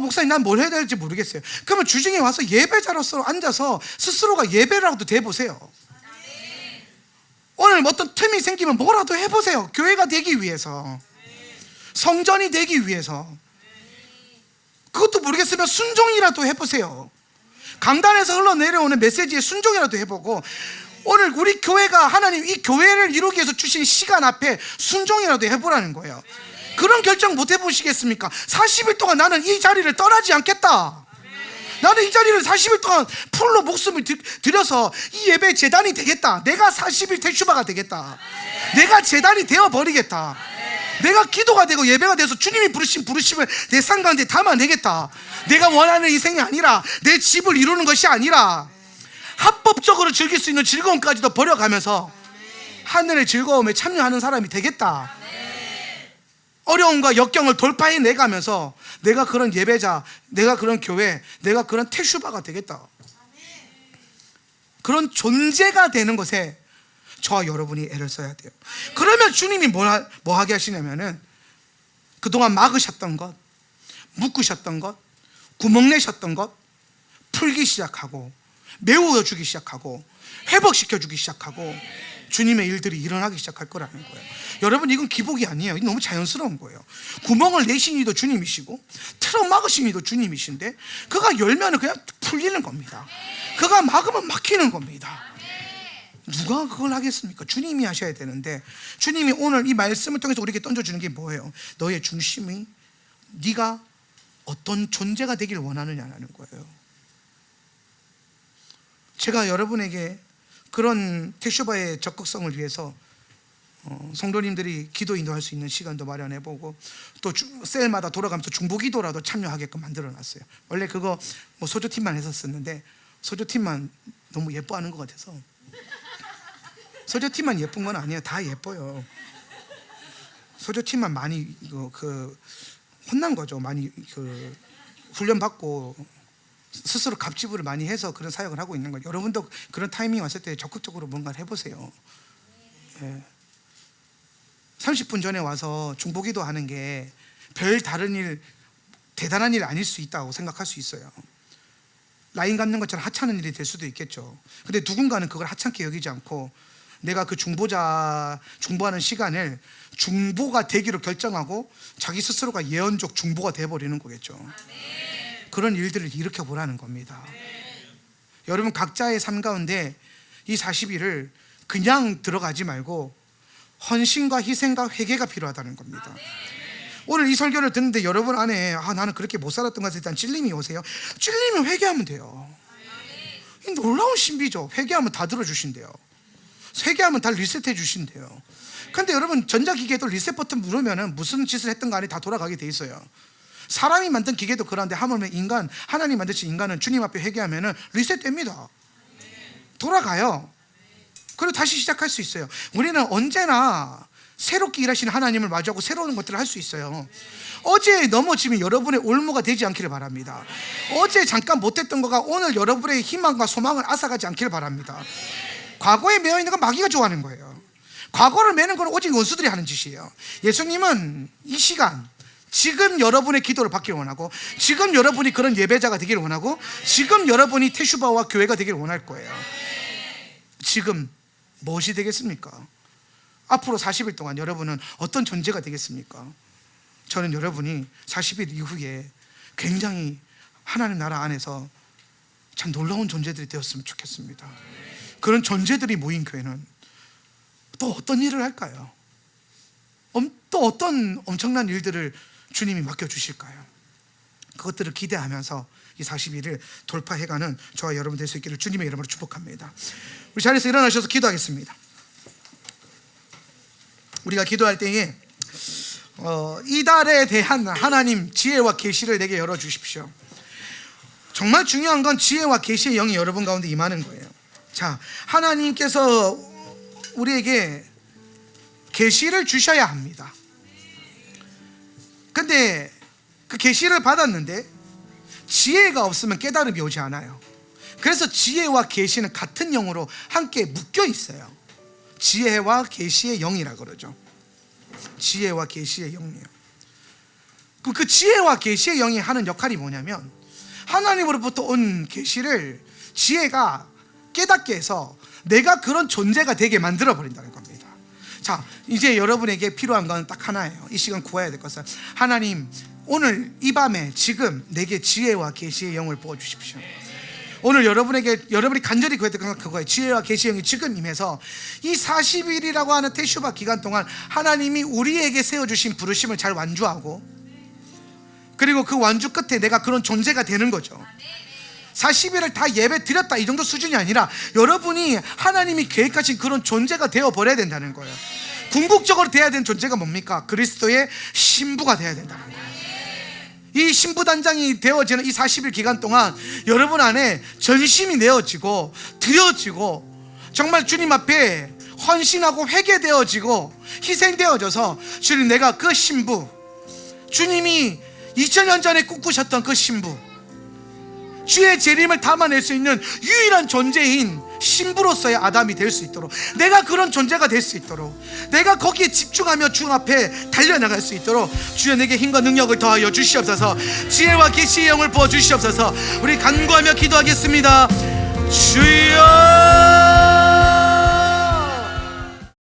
목사님 난 뭘 해야 될지 모르겠어요. 그러면 주중에 와서 예배자로서 앉아서 스스로가 예배라도 돼보세요. 오늘 어떤 틈이 생기면 뭐라도 해보세요. 교회가 되기 위해서, 성전이 되기 위해서. 그것도 모르겠으면 순종이라도 해보세요. 강단에서 흘러내려오는 메시지에 순종이라도 해보고, 오늘 우리 교회가 하나님 이 교회를 이루기 위해서 주신 시간 앞에 순종이라도 해보라는 거예요. 그런 결정 못 해보시겠습니까? 40일 동안 나는 이 자리를 떠나지 않겠다. 나는 이 자리를 40일 동안 풀로 목숨을 들여서 이 예배 재단이 되겠다. 내가 40일 테슈바가 되겠다. 내가 재단이 되어버리겠다. 내가 기도가 되고 예배가 돼서 주님이 부르신 부르심을 내 삶 가운데 담아내겠다. 내가 원하는 인생이 아니라, 내 집을 이루는 것이 아니라 합법적으로 즐길 수 있는 즐거움까지도 버려가면서 하늘의 즐거움에 참여하는 사람이 되겠다. 어려움과 역경을 돌파해내가면서 내가 그런 예배자, 내가 그런 교회, 내가 그런 테슈바가 되겠다. 그런 존재가 되는 것에 저와 여러분이 애를 써야 돼요. 그러면 주님이 뭐 하게 하시냐면은, 그동안 막으셨던 것, 묶으셨던 것, 구멍 내셨던 것 풀기 시작하고, 메워주기 시작하고, 회복시켜주기 시작하고, 주님의 일들이 일어나기 시작할 거라는 거예요. 여러분, 이건 기복이 아니에요. 이건 너무 자연스러운 거예요. 구멍을 내신 이도 주님이시고 틀어 막으신 이도 주님이신데, 그가 열면은 그냥 풀리는 겁니다. 그가 막으면 막히는 겁니다. 누가 그걸 하겠습니까? 주님이 하셔야 되는데, 주님이 오늘 이 말씀을 통해서 우리에게 던져주는 게 뭐예요? 너의 중심이 네가 어떤 존재가 되길 원하느냐라는 거예요. 제가 여러분에게 그런 테슈바의 적극성을 위해서 성도님들이 기도 인도할 수 있는 시간도 마련해보고, 또 셀마다 돌아가면서 중보기도라도 참여하게끔 만들어놨어요. 원래 그거 소조팀만 했었었는데, 소조팀만 너무 예뻐하는 것 같아서. 소조팀만 예쁜 건 아니에요. 다 예뻐요. 소조팀만 많이 혼난 거죠. 많이 훈련받고 스스로 갑질을 많이 해서 그런 사역을 하고 있는 거예요. 여러분도 그런 타이밍이 왔을 때 적극적으로 뭔가를 해보세요. 예. 30분 전에 와서 중보기도 하는 게 별 다른 일, 대단한 일 아닐 수 있다고 생각할 수 있어요. 라인 감는 것처럼 하찮은 일이 될 수도 있겠죠. 근데 누군가는 그걸 하찮게 여기지 않고, 내가 그 중보하는 시간을 중보가 되기로 결정하고 자기 스스로가 예언적 중보가 되어버리는 거겠죠. 그런 일들을 일으켜보라는 겁니다. 여러분, 각자의 삶 가운데 이 40일을 그냥 들어가지 말고 헌신과 희생과 회개가 필요하다는 겁니다. 오늘 이 설교를 듣는데 여러분 안에 나는 그렇게 못 살았던 것에 대한 찔림이 오세요? 찔리면 회개하면 돼요. 이 놀라운 신비죠. 회개하면 다 들어주신대요. 회개하면 다 리셋해 주신대요. 근데 여러분, 전자기기에도 리셋 버튼 누르면 무슨 짓을 했던 간에 다 돌아가게 돼 있어요. 사람이 만든 기계도 그런데 하물며 하나님 만드신 인간은 주님 앞에 회개하면 리셋됩니다. 돌아가요. 그리고 다시 시작할 수 있어요. 우리는 언제나 새롭게 일하시는 하나님을 마주하고 새로운 것들을 할 수 있어요. 어제 넘어지면 여러분의 올무가 되지 않기를 바랍니다. 어제 잠깐 못했던 거가 오늘 여러분의 희망과 소망을 앗아가지 않기를 바랍니다. 과거에 매여 있는 건 마귀가 좋아하는 거예요. 과거를 매는 건 오직 원수들이 하는 짓이에요. 예수님은 이 시간, 지금 여러분의 기도를 받기를 원하고, 지금 여러분이 그런 예배자가 되기를 원하고, 지금 여러분이 테슈바와 교회가 되기를 원할 거예요. 지금 무엇이 되겠습니까? 앞으로 40일 동안 여러분은 어떤 존재가 되겠습니까? 저는 여러분이 40일 이후에 굉장히 하나님 나라 안에서 참 놀라운 존재들이 되었으면 좋겠습니다. 그런 존재들이 모인 교회는 또 어떤 일을 할까요? 또 어떤 엄청난 일들을 주님이 맡겨주실까요? 그것들을 기대하면서 이 40일을 돌파해가는 저와 여러분 될 수 있기를 주님의 이름으로 축복합니다. 우리 자리에서 일어나셔서 기도하겠습니다. 우리가 기도할 때에 이달에 대한 하나님 지혜와 계시를 내게 열어주십시오. 정말 중요한 건 지혜와 계시의 영이 여러분 가운데 임하는 거예요. 자, 하나님께서 우리에게 계시를 주셔야 합니다. 근데 그 계시를 받았는데 지혜가 없으면 깨달음이 오지 않아요. 그래서 지혜와 계시는 같은 영으로 함께 묶여 있어요. 지혜와 계시의 영이라 그러죠. 지혜와 계시의 영이요. 그 지혜와 계시의 영이 하는 역할이 뭐냐면, 하나님으로부터 온 계시를 지혜가 깨닫게 해서 내가 그런 존재가 되게 만들어 버린다는 겁니다. 자, 이제 여러분에게 필요한 건 딱 하나예요. 이 시간 구해야 될 것은, 하나님 오늘 이 밤에 지금 내게 지혜와 계시의 영을 부어 주십시오. 오늘 여러분이 간절히 구해야 될 건 그거예요. 지혜와 계시의 영이 지금 임해서 이 40일이라고 하는 테슈바 기간 동안 하나님이 우리에게 세워주신 부르심을 잘 완주하고, 그리고 그 완주 끝에 내가 그런 존재가 되는 거죠. 40일을 다 예배 드렸다 이 정도 수준이 아니라 여러분이 하나님이 계획하신 그런 존재가 되어버려야 된다는 거예요. 궁극적으로 돼야 되는 존재가 뭡니까? 그리스도의 신부가 돼야 된다는 거예요. 이 신부단장이 되어지는 이 40일 기간 동안 여러분 안에 전심이 내어지고 드려지고, 정말 주님 앞에 헌신하고 회개되어지고 희생되어져서, 주님 내가 그 신부, 주님이 2000년 전에 꿈꾸셨던 그 신부, 주의 재림을 담아낼 수 있는 유일한 존재인 신부로서의 아담이 될 수 있도록, 내가 그런 존재가 될 수 있도록, 내가 거기에 집중하며 주 앞에 달려나갈 수 있도록 주여 내게 힘과 능력을 더하여 주시옵소서. 지혜와 계시의 영을 부어 주시옵소서. 우리 간구하며 기도하겠습니다. 주여